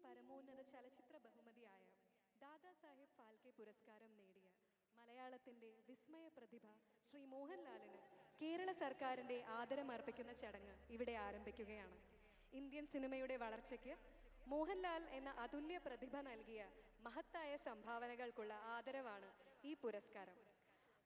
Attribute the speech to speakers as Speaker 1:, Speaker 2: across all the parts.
Speaker 1: പരമോന്നത ചലച്ചിത്ര ബഹുമതിയായ ദാദാസാഹിബ് ഫാൽക്കെ പുരസ്കാരം നേടിയ മലയാളത്തിന്റെ വിസ്മയ പ്രതിഭ ശ്രീ മോഹൻലാലിന് കേരള സർക്കാരിന്റെ ആദരമർപ്പിക്കുന്ന ചടങ്ങ് ഇവിടെ ആരംഭിക്കുകയാണ്. ഇന്ത്യൻ സിനിമയുടെ വളർച്ചയ്ക്ക് മോഹൻലാൽ എന്ന അതുല്യ പ്രതിഭ നൽകിയ മഹത്തായ സംഭാവനകൾക്കുള്ള ആദരവാണ് ഈ പുരസ്കാരം.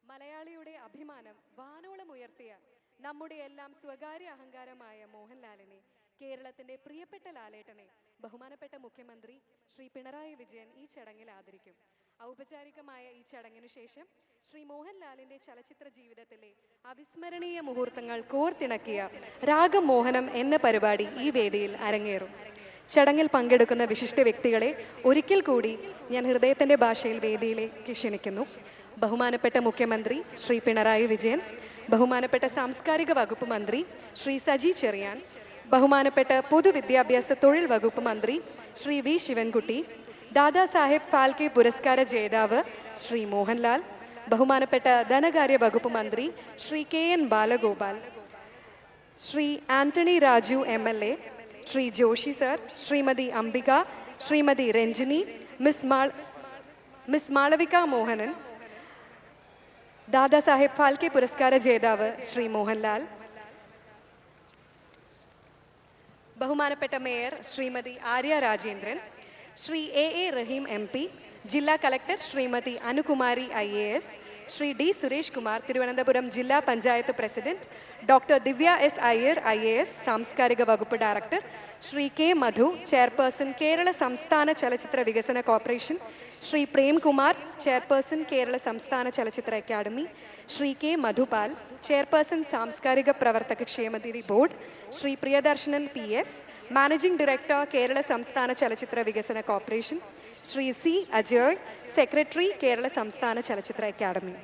Speaker 1: മലയാളിയുടെ അഭിമാനം വാനോളം ഉയർത്തിയ നമ്മുടെ എല്ലാം സ്വകാര്യ അഹങ്കാരമായ മോഹൻലാലിനെ, കേരളത്തിന്റെ പ്രിയപ്പെട്ട ലാലേട്ടനെ ബഹുമാനപ്പെട്ട മുഖ്യമന്ത്രി ശ്രീ പിണറായി വിജയൻ ഈ ചടങ്ങിൽ ആദരിക്കും. ഔപചാരികമായ ഈ ചടങ്ങിനു ശേഷം ശ്രീ മോഹൻലാലിന്റെ ചലച്ചിത്ര ജീവിതത്തിലെ അവിസ്മരണീയ മുഹൂർത്തങ്ങൾ കോർത്തിണക്കിയ രാഗമോഹനം എന്ന പരിപാടി ഈ വേദിയിൽ അരങ്ങേറും. ചടങ്ങിൽ പങ്കെടുക്കുന്ന വിശിഷ്ട വ്യക്തികളെ ഒരിക്കൽ കൂടി ഞാൻ ഹൃദയത്തിന്റെ ഭാഷയിൽ വേദിയിലേക്ക് ക്ഷണിക്കുന്നു. ബഹുമാനപ്പെട്ട മുഖ്യമന്ത്രി ശ്രീ പിണറായി വിജയൻ, ബഹുമാനപ്പെട്ട സാംസ്കാരിക വകുപ്പ് മന്ത്രി ശ്രീ സജി ചെറിയാൻ, ബഹുമാനപ്പെട്ട പൊതുവിദ്യാഭ്യാസ തൊഴിൽ വകുപ്പ് മന്ത്രി ശ്രീ വി ശിവൻകുട്ടി, ദാദാസാഹിബ് ഫാൽക്കെ പുരസ്കാര ജേതാവ് ശ്രീ മോഹൻലാൽ, ബഹുമാനപ്പെട്ട ധനകാര്യ വകുപ്പ് മന്ത്രി Shri K N Balagopal, Shri Antony Raju MLA, Shri Joshy sir, Shrimati Ambika, Shrimati Ranjini, miss Malavika Mohanan, Dadasaheb Phalke പുരസ്കാര ജേതാവ് ശ്രീ മോഹൻലാൽ, ബഹുമാനപ്പെട്ട മേയർ ശ്രീമതി ആര്യ രാജേന്ദ്രൻ, ശ്രീ എ റഹീം MP, ജില്ലാ collector Shrimati Anukumari IAS, Shri D Suresh Kumar, Thiruvananthapuram ജില്ലാ panchayat president, doctor Divya S Iyer IAS, സാംസ്കാരിക വകുപ്പ് director, Shri K Madhu, chairperson Kerala സംസ്ഥാന ചലച്ചിത്ര വികസന കോർപ്പറേഷൻ, ശ്രീ പ്രേംകുമാർ, ചെയർപേഴ്സൺ കേരള സംസ്ഥാന ചലച്ചിത്ര academy, Shri K Madhupal, chairperson സാംസ്കാരിക പ്രവർത്തക ക്ഷേമനിധി board, Shri Priyadarshanan PS, managing director Kerala സംസ്ഥാന ചലച്ചിത്ര വികസന corporation, Shri C Ajay, secretary Kerala സംസ്ഥാന ചലച്ചിത്ര അക്കാദമി.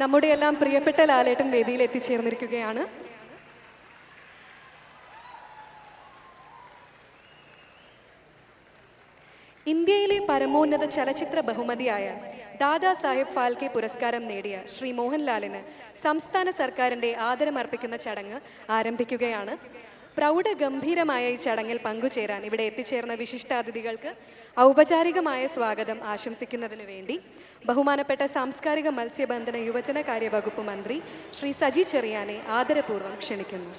Speaker 1: നമ്മുടെ എല്ലാം പ്രിയപ്പെട്ട ലാലേട്ടൻ വേദിയിൽ എത്തിച്ചേർന്നിരിക്കുകയാണ്. ഇന്ത്യയിലെ പരമോന്നത ചലച്ചിത്ര ബഹുമതിയായ ദാദാ സാഹിബ് ഫാൽക്കെ പുരസ്കാരം നേടിയ ശ്രീ മോഹൻലാലിന് സംസ്ഥാന സർക്കാരിൻ്റെ ആദരമർപ്പിക്കുന്ന ചടങ്ങ് ആരംഭിക്കുകയാണ്. പ്രൗഢഗംഭീരമായ ഈ ചടങ്ങിൽ പങ്കുചേരാൻ ഇവിടെ എത്തിച്ചേർന്ന വിശിഷ്ടാതിഥികൾക്ക് ഔപചാരികമായ സ്വാഗതം ആശംസിക്കുന്നതിനു വേണ്ടി ബഹുമാനപ്പെട്ട സാംസ്കാരിക മത്സ്യബന്ധന യുവജനകാര്യ വകുപ്പ് മന്ത്രി ശ്രീ സജി ചെറിയാനെ ആദരപൂർവ്വം ക്ഷണിക്കുന്നു.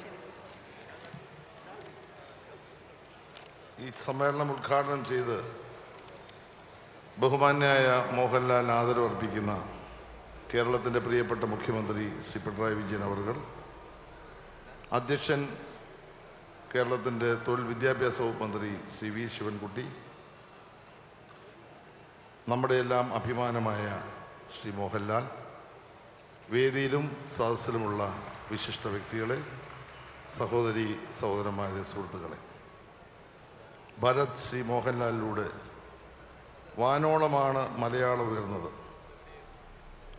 Speaker 2: ഈ സമ്മേളനം ഉദ്ഘാടനം ചെയ്ത് ബഹുമാന്യായ മോഹൻലാൽ ആദരവർപ്പിക്കുന്ന കേരളത്തിൻ്റെ പ്രിയപ്പെട്ട മുഖ്യമന്ത്രി ശ്രീ പിണറായി വിജയൻ അവർകൾ, അധ്യക്ഷൻ കേരളത്തിൻ്റെ തൊഴിൽ വിദ്യാഭ്യാസ വകുപ്പ് മന്ത്രി ശ്രീ വി ശിവൻകുട്ടി, നമ്മുടെ എല്ലാം അഭിമാനമായ ശ്രീ മോഹൻലാൽ, വേദിയിലും സദസ്സിലുമുള്ള വിശിഷ്ട വ്യക്തികളെ, സഹോദരി സഹോദരന്മാരെ, സുഹൃത്തുക്കളെ, ഭരത് ശ്രീ മോഹൻലാലിലൂടെ വാനോളമാണ് മലയാളം ഉയർന്നത്.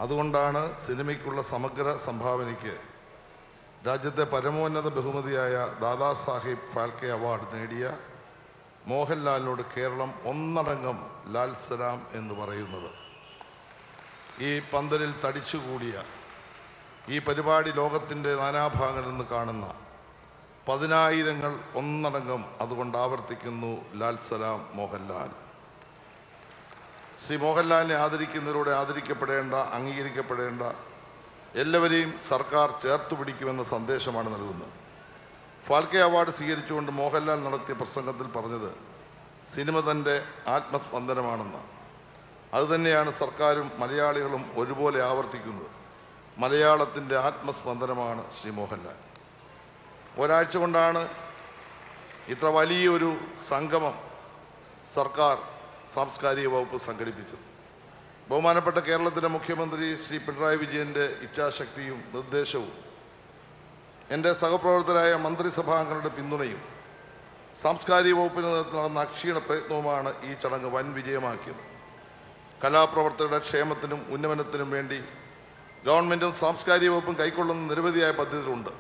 Speaker 2: അതുകൊണ്ടാണ് സിനിമയ്ക്കുള്ള സമഗ്ര സംഭാവനയ്ക്ക് രാജ്യത്തെ പരമോന്നത ബഹുമതിയായ ദാദാ സാഹിബ് ഫാൽക്കെ അവാർഡ് നേടിയ മോഹൻലാലിനോട് കേരളം ഒന്നടങ്കം ലാൽ സലാം എന്ന് പറയുന്നത്. ഈ പന്തലിൽ തടിച്ചുകൂടിയ ഈ പരിപാടി ലോകത്തിൻ്റെ നാനാഭാഗങ്ങളിൽ നിന്ന് കാണുന്ന പതിനായിരങ്ങൾ ഒന്നടങ്കം അതുകൊണ്ട് ആവർത്തിക്കുന്നു, ലാൽ സലാം മോഹൻലാൽ. ശ്രീ മോഹൻലാലിനെ ആദരിക്കുന്നതിലൂടെ ആദരിക്കപ്പെടേണ്ട, അംഗീകരിക്കപ്പെടേണ്ട എല്ലാവരെയും സർക്കാർ ചേർത്ത് പിടിക്കുമെന്ന സന്ദേശമാണ് നൽകുന്നത്. ഫാൽക്കെ അവാർഡ് സ്വീകരിച്ചുകൊണ്ട് മോഹൻലാൽ നടത്തിയ പ്രസംഗത്തിൽ പറഞ്ഞത് സിനിമ തൻ്റെ ആത്മസ്പന്ദനമാണെന്ന്. അതുതന്നെയാണ് സർക്കാരും മലയാളികളും ഒരുപോലെ ആവർത്തിക്കുന്നത്. മലയാളത്തിൻ്റെ ആത്മസ്പന്ദനമാണ് ശ്രീ മോഹൻലാൽ. ഒരാഴ്ച കൊണ്ടാണ് ഇത്ര വലിയൊരു സംഗമം സർക്കാർ സാംസ്കാരിക വകുപ്പ് സംഘടിപ്പിച്ചത്. ബഹുമാനപ്പെട്ട കേരളത്തിലെ മുഖ്യമന്ത്രി ശ്രീ പിണറായി വിജയൻ്റെ ഇച്ഛാശക്തിയും നിർദ്ദേശവും എൻ്റെ സഹപ്രവർത്തകരായ മന്ത്രിസഭാംഗങ്ങളുടെ പിന്തുണയും സാംസ്കാരിക വകുപ്പിന് നേതൃത്വം നടന്ന അക്ഷീണ പ്രയത്നവുമാണ് ഈ ചടങ്ങ് വൻ വിജയമാക്കിയത്. കലാപ്രവർത്തകരുടെ ക്ഷേമത്തിനും ഉന്നമനത്തിനും വേണ്ടി ഗവൺമെൻറ്റും സാംസ്കാരിക വകുപ്പും കൈക്കൊള്ളുന്ന നിരവധിയായ പദ്ധതികളുണ്ട്.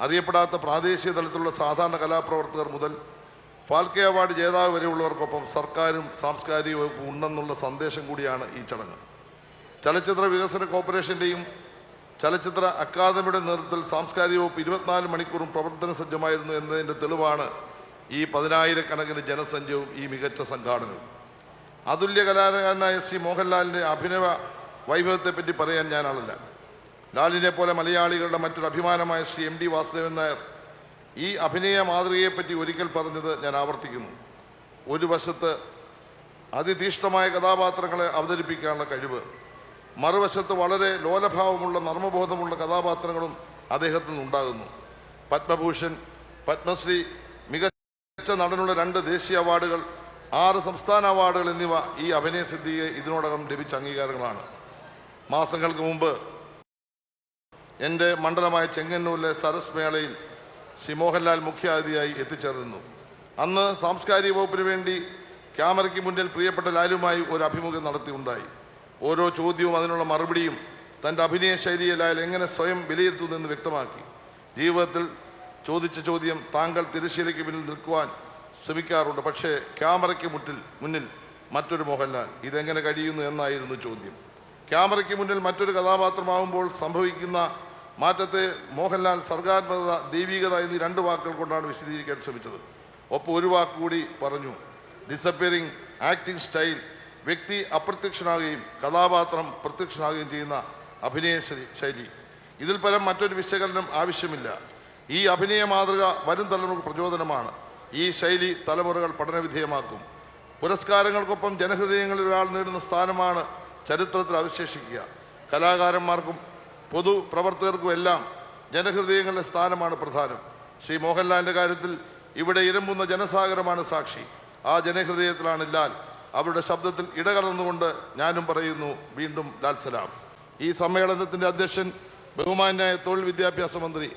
Speaker 2: അറിയപ്പെടാത്ത പ്രാദേശിക തലത്തിലുള്ള സാധാരണ കലാപ്രവർത്തകർ മുതൽ ഫാൽക്കെ അവാർഡ് ജേതാവ് വരെയുള്ളവർക്കൊപ്പം സർക്കാരും സാംസ്കാരിക വകുപ്പും ഉണ്ടെന്നുള്ള സന്ദേശം കൂടിയാണ് ഈ ചടങ്ങ്. ചലച്ചിത്ര വികസന കോർപ്പറേഷൻ്റെയും ചലച്ചിത്ര അക്കാദമിയുടെ നേതൃത്വത്തിൽ സാംസ്കാരിക വകുപ്പ് 24 മണിക്കൂറും പ്രവർത്തന സജ്ജമായിരുന്നു എന്നതിൻ്റെ തെളിവാണ് ഈ 10,000-കണക്കിന് ജനസഞ്ചയവും ഈ മികച്ച സംഘാടനവും. അതുല്യ കലാകാരനായ ശ്രീ മോഹൻലാലിൻ്റെ അഭിനയ വൈഭവത്തെപ്പറ്റി പറയാൻ ഞാൻ ആളല്ല. ലാലിനെ പോലെ മലയാളികളുടെ മറ്റൊരു അഭിമാനമായ ശ്രീ MD വാസുദേവൻ നായർ ഈ അഭിനയ മാതൃകയെപ്പറ്റി ഒരിക്കൽ പറഞ്ഞത് ഞാൻ ആവർത്തിക്കുന്നു. ഒരു വശത്ത് അതിതീഷ്ണമായ കഥാപാത്രങ്ങളെ അവതരിപ്പിക്കാനുള്ള കഴിവ്, മറുവശത്ത് വളരെ ലോലഭാവമുള്ള നർമ്മബോധമുള്ള കഥാപാത്രങ്ങളും അദ്ദേഹത്തിൽ നിന്നുണ്ടാകുന്നു. പത്മഭൂഷൺ, പത്മശ്രീ, മികച്ച നടനുള്ള 2 ദേശീയ അവാർഡുകൾ, 6 സംസ്ഥാന അവാർഡുകൾ എന്നിവ ഈ അഭിനയ സിദ്ധിയെ ഇതിനോടകം ലഭിച്ച അംഗീകാരങ്ങളാണ്. മാസങ്ങൾക്ക് മുമ്പ് എൻ്റെ മണ്ഡലമായ ചെങ്ങന്നൂരിലെ സരസ് മേളയിൽ ശ്രീ മോഹൻലാൽ മുഖ്യാതിഥിയായി എത്തിച്ചേർന്നു. അന്ന് സാംസ്കാരിക വകുപ്പിന് വേണ്ടി ക്യാമറയ്ക്ക് മുന്നിൽ പ്രിയപ്പെട്ട ലാലുമായി ഒരു അഭിമുഖം നടത്തിയുണ്ടായി. ഓരോ ചോദ്യവും അതിനുള്ള മറുപടിയും തൻ്റെ അഭിനയ ശൈലിയെ ലാൽ എങ്ങനെ സ്വയം വിലയിരുത്തുന്നതെന്ന് വ്യക്തമാക്കി. ജീവിതത്തിൽ ചോദിച്ച ചോദ്യം, താങ്കൾ തിരശ്ശീലയ്ക്ക് പിന്നിൽ നിൽക്കുവാൻ ശ്രമിക്കാറുണ്ട്, പക്ഷേ ക്യാമറയ്ക്ക് മുന്നിൽ മറ്റൊരു മോഹൻലാൽ, ഇതെങ്ങനെ കഴിയുന്നു എന്നായിരുന്നു ചോദ്യം. ക്യാമറയ്ക്ക് മുന്നിൽ മറ്റൊരു കഥാപാത്രമാകുമ്പോൾ സംഭവിക്കുന്ന മാറ്റത്തെ മോഹൻലാൽ സർഗാത്മകത, ദൈവികത എന്നീ 2 വാക്കുകൾ കൊണ്ടാണ് വിശദീകരിക്കാൻ ശ്രമിച്ചത്. ഒപ്പം ഒരു വാക്കുകൂടി പറഞ്ഞു, ഡിസപ്പിയറിംഗ് ആക്ടിംഗ് സ്റ്റൈൽ. വ്യക്തി അപ്രത്യക്ഷനാകുകയും കഥാപാത്രം പ്രത്യക്ഷനാകുകയും ചെയ്യുന്ന അഭിനയ ശൈലി. ഇതിൽ പരം മറ്റൊരു വിശകലനം ആവശ്യമില്ല. ഈ അഭിനയ മാതൃക വരും തലമുറക്ക് പ്രചോദനമാണ്. ഈ ശൈലി തലമുറകൾ പഠനവിധേയമാക്കും. പുരസ്കാരങ്ങൾക്കൊപ്പം ജനഹൃദയങ്ങളിൽ ഒരാൾ നേടുന്ന സ്ഥാനമാണ് ചരിത്രത്തിൽ അവശേഷിക്കുക. കലാകാരന്മാർക്കും പൊതുപ്രവർത്തകർക്കുമെല്ലാം ജനഹൃദയങ്ങളുടെ സ്ഥാനമാണ് പ്രധാനം. ശ്രീ മോഹൻലാലിൻ്റെ കാര്യത്തിൽ ഇവിടെ ഇരമ്പുന്ന ജനസാഗരമാണ് സാക്ഷി. ആ ജനഹൃദയത്തിലാണ് ലാൽ. അവരുടെ ശബ്ദത്തിൽ ഇടകലർന്നുകൊണ്ട് ഞാനും പറയുന്നു, വീണ്ടും ലാൽ സലാം. ഈ സമ്മേളനത്തിൻ്റെ അധ്യക്ഷൻ ബഹുമാന്യായ തൊഴിൽ വിദ്യാഭ്യാസ മന്ത്രി,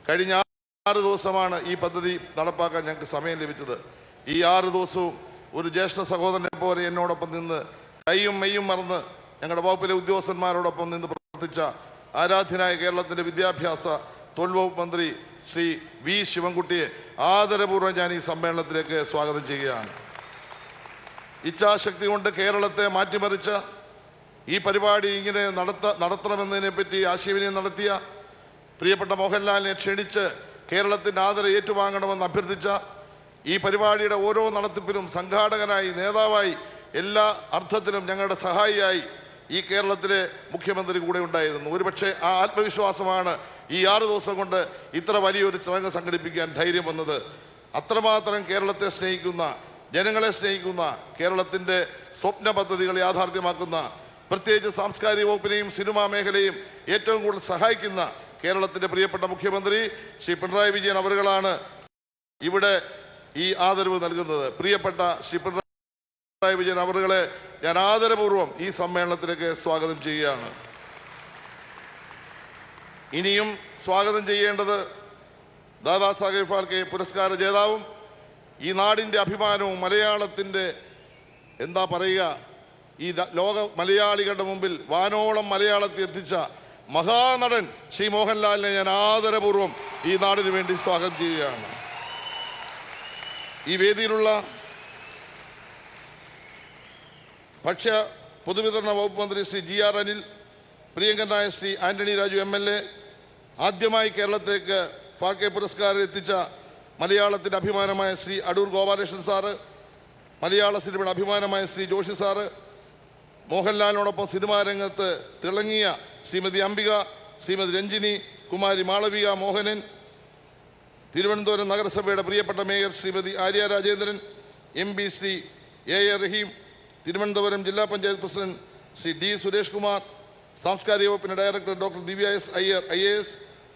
Speaker 2: കഴിഞ്ഞ 6 ദിവസമാണ് ഈ പദ്ധതി നടപ്പാക്കാൻ ഞങ്ങൾക്ക് സമയം ലഭിച്ചത്. ഈ 6 ദിവസവും ഒരു ജ്യേഷ്ഠ സഹോദരനെ പോലെ എന്നോടൊപ്പം നിന്ന് കൈയും മെയ്യും മറന്ന് ഞങ്ങളുടെ വകുപ്പിലെ ഉദ്യോഗസ്ഥന്മാരോടൊപ്പം നിന്ന് പ്രവർത്തിച്ച ആരാധ്യനായ കേരളത്തിൻ്റെ വിദ്യാഭ്യാസ തൊഴിൽ വകുപ്പ് മന്ത്രി ശ്രീ വി ശിവൻകുട്ടിയെ ആദരപൂർവ്വം ഞാൻ ഈ സമ്മേളനത്തിലേക്ക് സ്വാഗതം ചെയ്യുകയാണ്. ഇച്ഛാശക്തി കൊണ്ട് കേരളത്തെ മാറ്റിമറിച്ച ഈ പരിപാടി ഇങ്ങനെ നടത്തണമെന്നതിനെപ്പറ്റി ആശയവിനിമയം നടത്തിയ പ്രിയപ്പെട്ട മോഹൻലാലിനെ ക്ഷണിച്ച് കേരളത്തിൻ്റെ ആദരം ഏറ്റുവാങ്ങണമെന്ന് അഭ്യർത്ഥിച്ച ഈ പരിപാടിയുടെ ഓരോ നടത്തിപ്പിലും സംഘാടകനായി, നേതാവായി, എല്ലാ അർത്ഥത്തിലും ഞങ്ങളുടെ സഹായിയായി ഈ കേരളത്തിലെ മുഖ്യമന്ത്രി കൂടെ ഉണ്ടായിരുന്നു. ഒരുപക്ഷെ ആ ആത്മവിശ്വാസമാണ് ഈ 6 ദിവസം കൊണ്ട് ഇത്ര വലിയൊരു ചടങ്ങ് സംഘടിപ്പിക്കാൻ ധൈര്യം വന്നത്. അത്രമാത്രം കേരളത്തെ സ്നേഹിക്കുന്ന, ജനങ്ങളെ സ്നേഹിക്കുന്ന, കേരളത്തിൻ്റെ സ്വപ്ന പദ്ധതികൾ യാഥാർത്ഥ്യമാക്കുന്ന, പ്രത്യേകിച്ച് സാംസ്കാരിക വകുപ്പിനെയും സിനിമാ മേഖലയും ഏറ്റവും കൂടുതൽ സഹായിക്കുന്ന കേരളത്തിൻ്റെ പ്രിയപ്പെട്ട മുഖ്യമന്ത്രി ശ്രീ പിണറായി വിജയൻ അവരുകളാണ് ഇവിടെ ഈ ആദരവ് നൽകുന്നത്. പ്രിയപ്പെട്ട ശ്രീ പിണറായി വിജയൻ അവരുകളെ ഞാൻ ആദരപൂർവ്വം ഈ സമ്മേളനത്തിലേക്ക് സ്വാഗതം ചെയ്യുകയാണ്. ഇനിയും സ്വാഗതം ചെയ്യേണ്ടത് ദാദാ സാഹേബ് ഫാൽക്കെ പുരസ്കാര ജേതാവും ഈ നാടിൻ്റെ അഭിമാനവും മലയാളത്തിൻ്റെ എന്താ പറയുക, ഈ ലോക മലയാളികളുടെ മുമ്പിൽ വാനോളം മലയാളത്തെ എത്തിച്ച മഹാനടൻ ശ്രീ മോഹൻലാലിനെ ഞാൻ ആദരപൂർവ്വം ഈ നാടിന് വേണ്ടി സ്വാഗതം ചെയ്യുകയാണ്. ഈ വേദിയിലുള്ള ഭക്ഷ്യ പൊതുവിതരണ വകുപ്പ് മന്ത്രി ശ്രീ GR അനിൽ, പ്രിയങ്കരനായ ശ്രീ ആന്റണി രാജു MLA, ആദ്യമായി കേരളത്തേക്ക് ഫാൽക്കെ പുരസ്കാരം എത്തിച്ച മലയാളത്തിൻ്റെ അഭിമാനമായ ശ്രീ അടൂർ ഗോപാലകൃഷ്ണൻ സാറ്, മലയാള സിനിമയുടെ അഭിമാനമായ ശ്രീ ജോഷി സാറ്, മോഹൻലാലിനോടൊപ്പം സിനിമാ രംഗത്ത് തിളങ്ങിയ ശ്രീമതി അംബിക, ശ്രീമതി രഞ്ജിനി, കുമാരി മാളവിക മോഹനൻ, തിരുവനന്തപുരം നഗരസഭയുടെ പ്രിയപ്പെട്ട mayor Shrimati Arya Rajendran, MP Shri A Rahim, Thiruvananthapuram ജില്ലാ പഞ്ചായത്ത് പ്രസിഡന്റ് ശ്രീ D സുരേഷ് കുമാർ, സാംസ്കാരിക വകുപ്പിൻ്റെ director doctor Divya S Iyer IAS,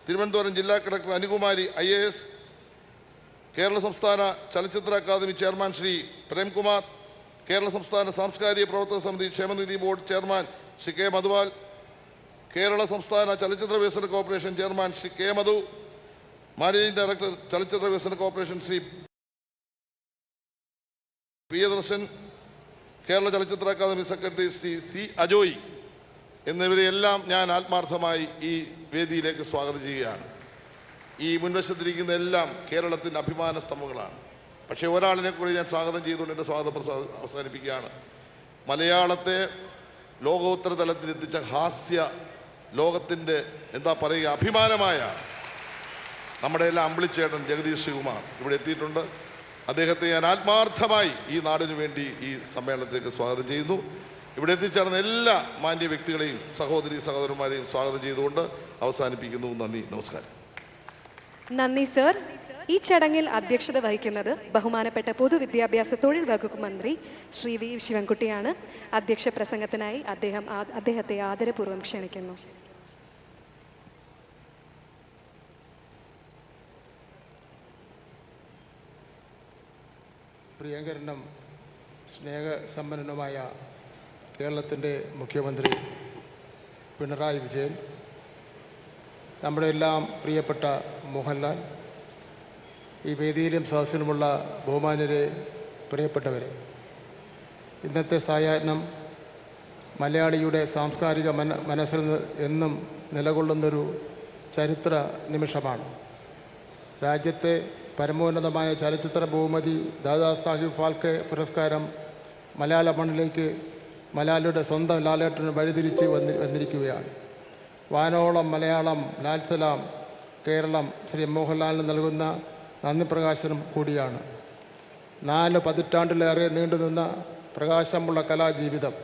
Speaker 2: Thiruvananthapuram ജില്ലാ കളക്ടർ അനുകുമാരി IAS, കേരള സംസ്ഥാന ചലച്ചിത്ര അക്കാദമി ചെയർമാൻ ശ്രീ പ്രേംകുമാർ, കേരള സംസ്ഥാന സാംസ്കാരിക പ്രവർത്തക സമിതി ക്ഷേമനിധി board chairman Shri K Madhuval, Kerala സംസ്ഥാന ചലച്ചിത്ര വികസന corporation chairman Shri K Madhu, managing director ചലച്ചിത്ര വികസന കോർപ്പറേഷൻ ശ്രീ പ്രിയദർശൻ, കേരള ചലച്ചിത്ര academy secretary Shri C Ajoy എന്നിവരെയെല്ലാം ഞാൻ ആത്മാർത്ഥമായി ഈ വേദിയിലേക്ക് സ്വാഗതം ചെയ്യുകയാണ്. ഈ മുൻവശത്തിരിക്കുന്ന എല്ലാം കേരളത്തിൻ്റെ അഭിമാന സ്തംഭങ്ങളാണ്. പക്ഷേ ഒരാളിനെ കൂടി ഞാൻ സ്വാഗതം ചെയ്തുകൊണ്ട് എൻ്റെ സ്വാഗതം അവസാനിപ്പിക്കുകയാണ്. മലയാളത്തെ ലോകോത്തര തലത്തിലെത്തിച്ച ഹാസ്യ ലോകത്തിൻ്റെ എന്താ പറയുക അഭിമാനമായ നമ്മുടെ എല്ലാം അമ്പിളിച്ചേട്ടൻ ജഗദീഷ് ശ്രീകുമാർ ഇവിടെ എത്തിയിട്ടുണ്ട്. അദ്ദേഹത്തെ ഞാൻ ആത്മാർത്ഥമായി ഈ നാടിനു വേണ്ടി ഈ സമ്മേളനത്തിലേക്ക് സ്വാഗതം ചെയ്യുന്നു. ഇവിടെ എത്തിച്ചേർന്ന എല്ലാ മാന്യ വ്യക്തികളെയും സഹോദരി സഹോദരന്മാരെയും സ്വാഗതം ചെയ്തുകൊണ്ട് അവസാനിപ്പിക്കുന്നു. നന്ദി, നമസ്കാരം.
Speaker 1: നന്ദി സർ. ഈ ചടങ്ങിൽ അധ്യക്ഷത വഹിക്കുന്നത് ബഹുമാനപ്പെട്ട പൊതുവിദ്യാഭ്യാസ തൊഴിൽ വകുപ്പ് മന്ത്രി ശ്രീ വി ശിവൻകുട്ടിയാണ്. അധ്യക്ഷ പ്രസംഗത്തിനായി അദ്ദേഹത്തെ ആദരപൂർവ്വം ക്ഷണിക്കുന്നു.
Speaker 3: പ്രിയങ്കരനും സ്നേഹസമ്പന്നനുമായ കേരളത്തിൻ്റെ മുഖ്യമന്ത്രി പിണറായി വിജയൻ, നമ്മുടെ എല്ലാം പ്രിയപ്പെട്ട മോഹൻലാൽ, ഈ വേദിയിലും സദസ്സിലുമുള്ള ബഹുമാന്യരെ, പ്രിയപ്പെട്ടവരെ, ഇന്നത്തെ സായാഹ്നം മലയാളിയുടെ സാംസ്കാരിക മനസ്സിൽ എന്നും നിലകൊള്ളുന്നൊരു ചരിത്ര നിമിഷമാണ്. രാജ്യത്തെ പരമോന്നതമായ ചലച്ചിത്ര ബഹുമതി ദാദാ സാഹിബ് ഫാൽക്കെ പുരസ്കാരം മലയാള മണ്ണിലേക്ക് മലയാളിയുടെ സ്വന്തം ലാലേട്ടന് വഴിതിരിച്ച് വന്നിരിക്കുകയാണ്. വാനോളം മലയാളം, ലാൽ സലാം, കേരളം ശ്രീ മോഹൻലാലിന് നൽകുന്ന നന്ദി പ്രകാശനം കൂടിയാണ്. 4 പതിറ്റാണ്ടിലേറെ നീണ്ടുനിന്ന പ്രകാശമുള്ള കലാജീവിതം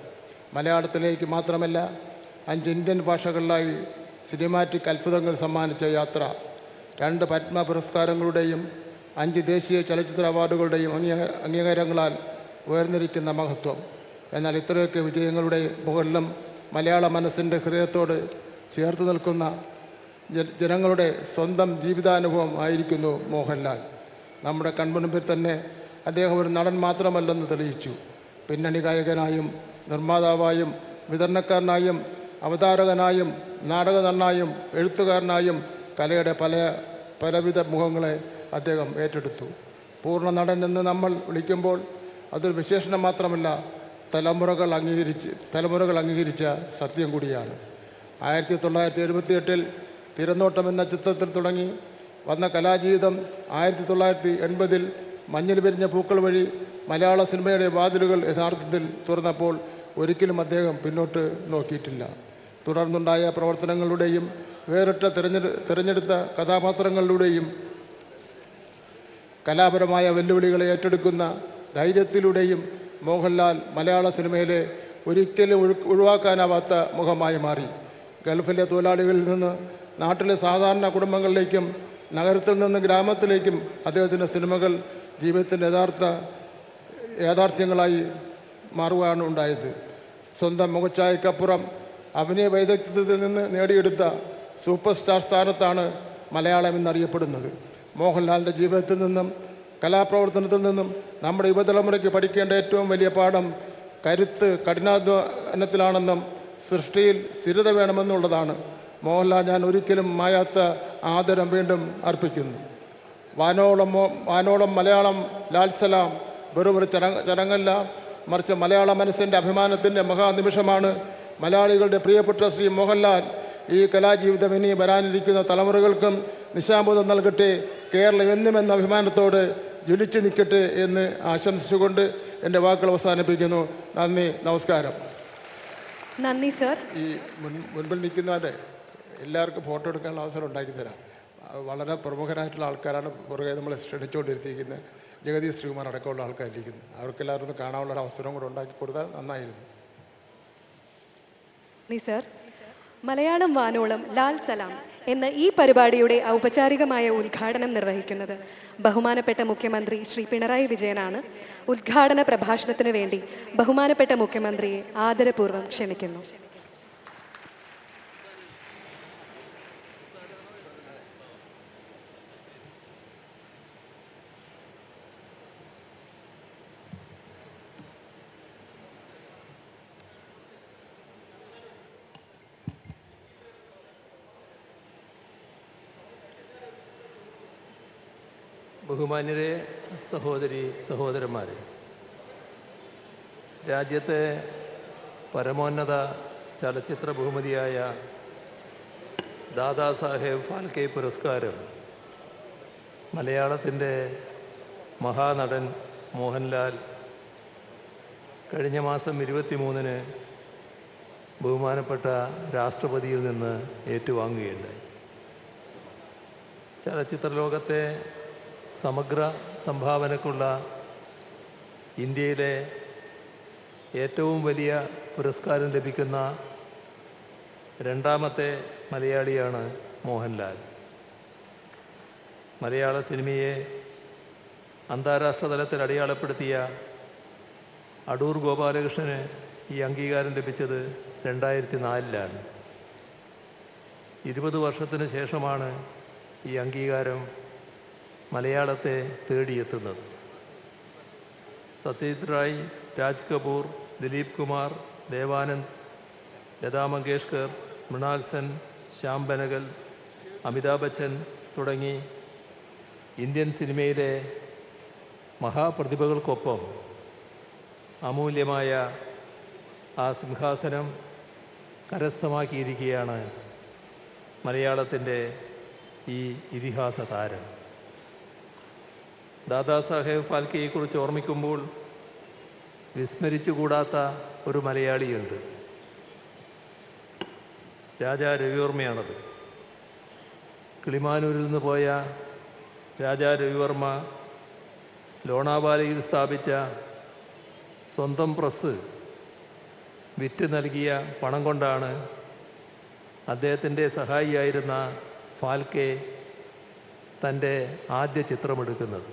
Speaker 3: മലയാളത്തിലേക്ക് മാത്രമല്ല 5 ഇന്ത്യൻ ഭാഷകളിലായി സിനിമാറ്റിക് അത്ഭുതങ്ങൾ സമ്മാനിച്ച യാത്ര, 2 പത്മ പുരസ്കാരങ്ങളുടെയും 5 ദേശീയ ചലച്ചിത്ര അവാർഡുകളുടെയും അംഗീകാരങ്ങളാൽ ഉയർന്നിരിക്കുന്ന മഹത്വം. എന്നാൽ ഇത്രയൊക്കെ വിജയങ്ങളുടെ മുകളിലും മലയാള മനസ്സിൻ്റെ ഹൃദയത്തോട് ചേർത്ത് നിൽക്കുന്ന ജനങ്ങളുടെ സ്വന്തം ജീവിതാനുഭവം ആയിരിക്കുന്നു മോഹൻലാൽ. നമ്മുടെ കൺമുൻപിൽ തന്നെ അദ്ദേഹം ഒരു നടൻ മാത്രമല്ലെന്ന് തെളിയിച്ചു. പിന്നണി ഗായകനായും നിർമ്മാതാവായും വിതരണക്കാരനായും അവതാരകനായും നാടകനടനായും എഴുത്തുകാരനായും കലയുടെ പലവിധ മുഖങ്ങളെ അദ്ദേഹം ഏറ്റെടുത്തു. പൂർണ്ണ നടൻ എന്ന് നമ്മൾ വിളിക്കുമ്പോൾ അതൊരു വിശേഷണം മാത്രമല്ല, തലമുറകൾ അംഗീകരിച്ച സത്യം കൂടിയാണ്. 1978 തിരനോട്ടം എന്ന ചിത്രത്തിൽ തുടങ്ങി വന്ന കലാജീവിതം 1980 മഞ്ഞിൽ വിരിഞ്ഞ പൂക്കൾ വഴി മലയാള സിനിമയുടെ വാതിലുകൾ യഥാർത്ഥത്തിൽ തുറന്നപ്പോൾ ഒരിക്കലും അദ്ദേഹം പിന്നോട്ട് നോക്കിയിട്ടില്ല. തുടർന്നുണ്ടായ പ്രവർത്തനങ്ങളുടെയും വേറിട്ട തിരഞ്ഞെടുത്ത കഥാപാത്രങ്ങളിലൂടെയും കലാപരമായ വെല്ലുവിളികളെ ഏറ്റെടുക്കുന്ന ധൈര്യത്തിലൂടെയും മോഹൻലാൽ മലയാള സിനിമയിലെ ഒരിക്കലും ഒഴിവാക്കാനാവാത്ത മുഖമായി മാറി. ഗൾഫിലെ തൊഴിലാളികളിൽ നിന്ന് നാട്ടിലെ സാധാരണ കുടുംബങ്ങളിലേക്കും നഗരത്തിൽ നിന്ന് ഗ്രാമത്തിലേക്കും അദ്ദേഹത്തിൻ്റെ സിനിമകൾ ജീവിതത്തിൻ്റെ യാഥാർത്ഥ്യങ്ങളായി മാറുകയാണ് ഉണ്ടായത്. സ്വന്തം മുഖച്ഛായക്കപ്പുറം അഭിനയ വൈദഗ്ധ്യത്തിൽ നിന്ന് നേടിയെടുത്ത സൂപ്പർ സ്റ്റാർ സ്ഥാനത്താണ് മലയാളം എന്നറിയപ്പെടുന്നത്. മോഹൻലാലിൻ്റെ ജീവിതത്തിൽ നിന്നും കലാപ്രവർത്തനത്തിൽ നിന്നും നമ്മുടെ യുവതലമുറയ്ക്ക് പഠിക്കേണ്ട ഏറ്റവും വലിയ പാഠം കരുത്ത് കഠിനാധ്വാനത്തിലാണെന്നും സൃഷ്ടിയിൽ സ്ഥിരത വേണമെന്നുള്ളതാണ്. മോഹൻലാൽ ഞാൻ ഒരിക്കലും മായാത്ത ആദരം വീണ്ടും അർപ്പിക്കുന്നു. വാനോളം മലയാളം ലാൽ സലാം വെറുമൊരു ചടങ്ങല്ല, മറിച്ച് മലയാള മനസ്സിൻ്റെ അഭിമാനത്തിൻ്റെ മഹാനിമിഷമാണ്. മലയാളികളുടെ പ്രിയപ്പെട്ട ശ്രീ മോഹൻലാൽ ഈ കലാജീവിതം ഇനി വരാനിരിക്കുന്ന തലമുറകൾക്കും നിശാബോധം നൽകട്ടെ. കേരളം എന്നും എന്ന അഭിമാനത്തോട് ജ്വലിച്ചു നിൽക്കട്ടെ എന്ന് ആശംസിച്ചുകൊണ്ട് എൻ്റെ വാക്കുകൾ അവസാനിപ്പിക്കുന്നു. നന്ദി, നമസ്കാരം.
Speaker 1: നന്ദി സർ.
Speaker 3: ഈ മുൻപിൽ നിൽക്കുന്നവരെ എല്ലാവർക്കും ഫോട്ടോ എടുക്കാനുള്ള അവസരം ഉണ്ടാക്കി തരാം. വളരെ പ്രമുഖരായിട്ടുള്ള ആൾക്കാരാണ് പുറകെ നമ്മളെ ക്ഷണിച്ചുകൊണ്ടിരിക്കുന്നത്. ജഗദീഷ് ശ്രീകുമാർ അടക്കമുള്ള ആൾക്കാരിരിക്കുന്നു. അവർക്കെല്ലാവരും ഒന്ന് കാണാനുള്ള ഒരു അവസരം കൂടെ ഉണ്ടാക്കി കൊടുത്താൽ നന്നായിരുന്നു.
Speaker 1: സർ, മലയാളം വാനോളം ലാൽ സലാം എന്ന ഈ പരിപാടിയുടെ ഔപചാരികമായ ഉദ്ഘാടനം നിർവഹിക്കുന്നത് ബഹുമാനപ്പെട്ട മുഖ്യമന്ത്രി ശ്രീ പിണറായി വിജയനാണ്. ഉദ്ഘാടന പ്രഭാഷണത്തിന് വേണ്ടി ബഹുമാനപ്പെട്ട മുഖ്യമന്ത്രിയെ ആദരപൂർവ്വം ക്ഷണിക്കുന്നു.
Speaker 4: ബഹുമാന്യരെ, സഹോദരന്മാരെ, രാജ്യത്തെ പരമോന്നത ചലച്ചിത്ര ബഹുമതിയായ ദാദാസാഹേബ് ഫാൽക്കെ പുരസ്കാരം മലയാളത്തിൻ്റെ മഹാനടൻ മോഹൻലാൽ കഴിഞ്ഞ മാസം 23-ന് ബഹുമാനപ്പെട്ട രാഷ്ട്രപതിയിൽ നിന്ന് ഏറ്റുവാങ്ങുകയുണ്ടായി. ചലച്ചിത്ര ലോകത്തെ സമഗ്ര സംഭാവനക്കുള്ള ഇന്ത്യയിലെ ഏറ്റവും വലിയ പുരസ്കാരം ലഭിക്കുന്ന രണ്ടാമത്തെ മലയാളിയാണ് മോഹൻലാൽ. മലയാള സിനിമയെ അന്താരാഷ്ട്ര തലത്തിൽ അടയാളപ്പെടുത്തിയ അടൂർ ഗോപാലകൃഷ്ണന് ഈ അംഗീകാരം ലഭിച്ചത് 2004-ലാണ്. 20 വർഷത്തിന് ശേഷമാണ് ഈ അംഗീകാരം മലയാളത്തെ തേടിയെത്തുന്നത്. സത്യജിത് റായ്, രാജ് കപൂർ, ദിലീപ് കുമാർ, ദേവാനന്ദ്, ലതാ മങ്കേഷ്കർ, മൃണാൽ സെൻ, ശ്യാം ബെനഗൽ, അമിതാഭ് ബച്ചൻ തുടങ്ങി ഇന്ത്യൻ സിനിമയിലെ മഹാപ്രതിഭകൾക്കൊപ്പം അമൂല്യമായ ആ സിംഹാസനം കരസ്ഥമാക്കിയിരിക്കുകയാണ് മലയാളത്തിൻ്റെ ഈ ഇതിഹാസ താരം. ദാദാസാഹേബ് ഫാൽക്കെയെക്കുറിച്ച് ഓർമ്മിക്കുമ്പോൾ വിസ്മരിച്ചുകൂടാത്ത ഒരു മലയാളിയുണ്ട്. രാജാ രവിവർമ്മയാണത്. കിളിമാനൂരിൽ നിന്ന് പോയ രാജാ രവിവർമ്മ ലോണാവാലയിൽ സ്ഥാപിച്ച സ്വന്തം പ്രസ് വിറ്റ് നൽകിയ പണം കൊണ്ടാണ് അദ്ദേഹത്തിൻ്റെ സഹായിയായിരുന്ന ഫാൽക്കെ തൻ്റെ ആദ്യ ചിത്രമെടുക്കുന്നത്.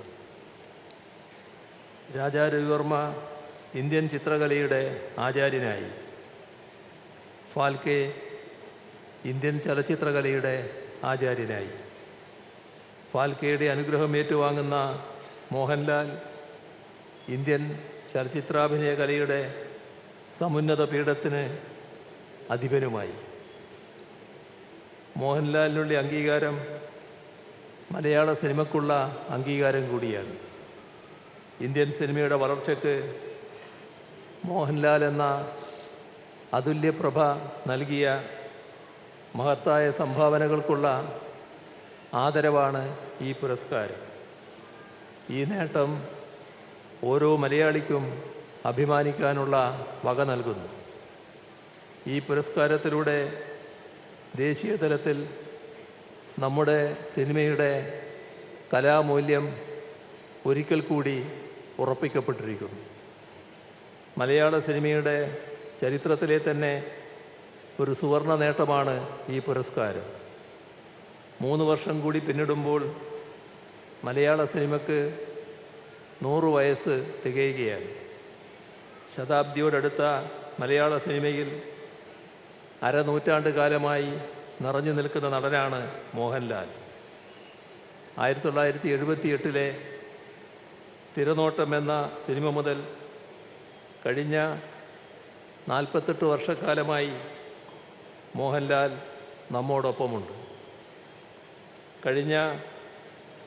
Speaker 4: രാജാ രവിവർമ്മ ഇന്ത്യൻ ചിത്രകലയുടെ ആചാര്യനായി. ഫാൽക്കെ ഇന്ത്യൻ ചലച്ചിത്രകലയുടെ ആചാര്യനായി. ഫാൽക്കെയുടെ അനുഗ്രഹം ഏറ്റുവാങ്ങുന്ന മോഹൻലാൽ ഇന്ത്യൻ ചലച്ചിത്രാഭിനയ കലയുടെ സമുന്നത പീഠത്തിന് അധിപനുമായി. മോഹൻലാലിനുള്ള അംഗീകാരം മലയാള സിനിമയ്ക്കുള്ള അംഗീകാരം കൂടിയാണ്. ഇന്ത്യൻ സിനിമയുടെ വളർച്ചയ്ക്ക് മോഹൻലാൽ എന്ന അതുല്യപ്രഭ നൽകിയ മഹത്തായ സംഭാവനകൾക്കുള്ള ആദരവാണ് ഈ പുരസ്കാരം. ഈ നേട്ടം ഓരോ മലയാളിക്കും അഭിമാനിക്കാനുള്ള വക നൽകുന്നു. ഈ പുരസ്കാരത്തിലൂടെ ദേശീയ തലത്തിൽ നമ്മുടെ സിനിമയുടെ കലാമൂല്യം ഒരിക്കൽ കൂടി ഉറപ്പിക്കപ്പെട്ടിരിക്കുന്നു. മലയാള സിനിമയുടെ ചരിത്രത്തിലെ തന്നെ ഒരു സുവർണ നേട്ടമാണ് ഈ പുരസ്കാരം. 3 വർഷം കൂടി പിന്നിടുമ്പോൾ മലയാള സിനിമയ്ക്ക് 100 വയസ്സ് തികയുകയാണ്. ശതാബ്ദിയോടടുത്ത മലയാള സിനിമയിൽ അരനൂറ്റാണ്ട് കാലമായി നിറഞ്ഞു നിൽക്കുന്ന നടനാണ് മോഹൻലാൽ. 1978 തിരനോട്ടം എന്ന സിനിമ മുതൽ കഴിഞ്ഞ 48 വർഷക്കാലമായി മോഹൻലാൽ നമ്മോടൊപ്പമുണ്ട്. കഴിഞ്ഞ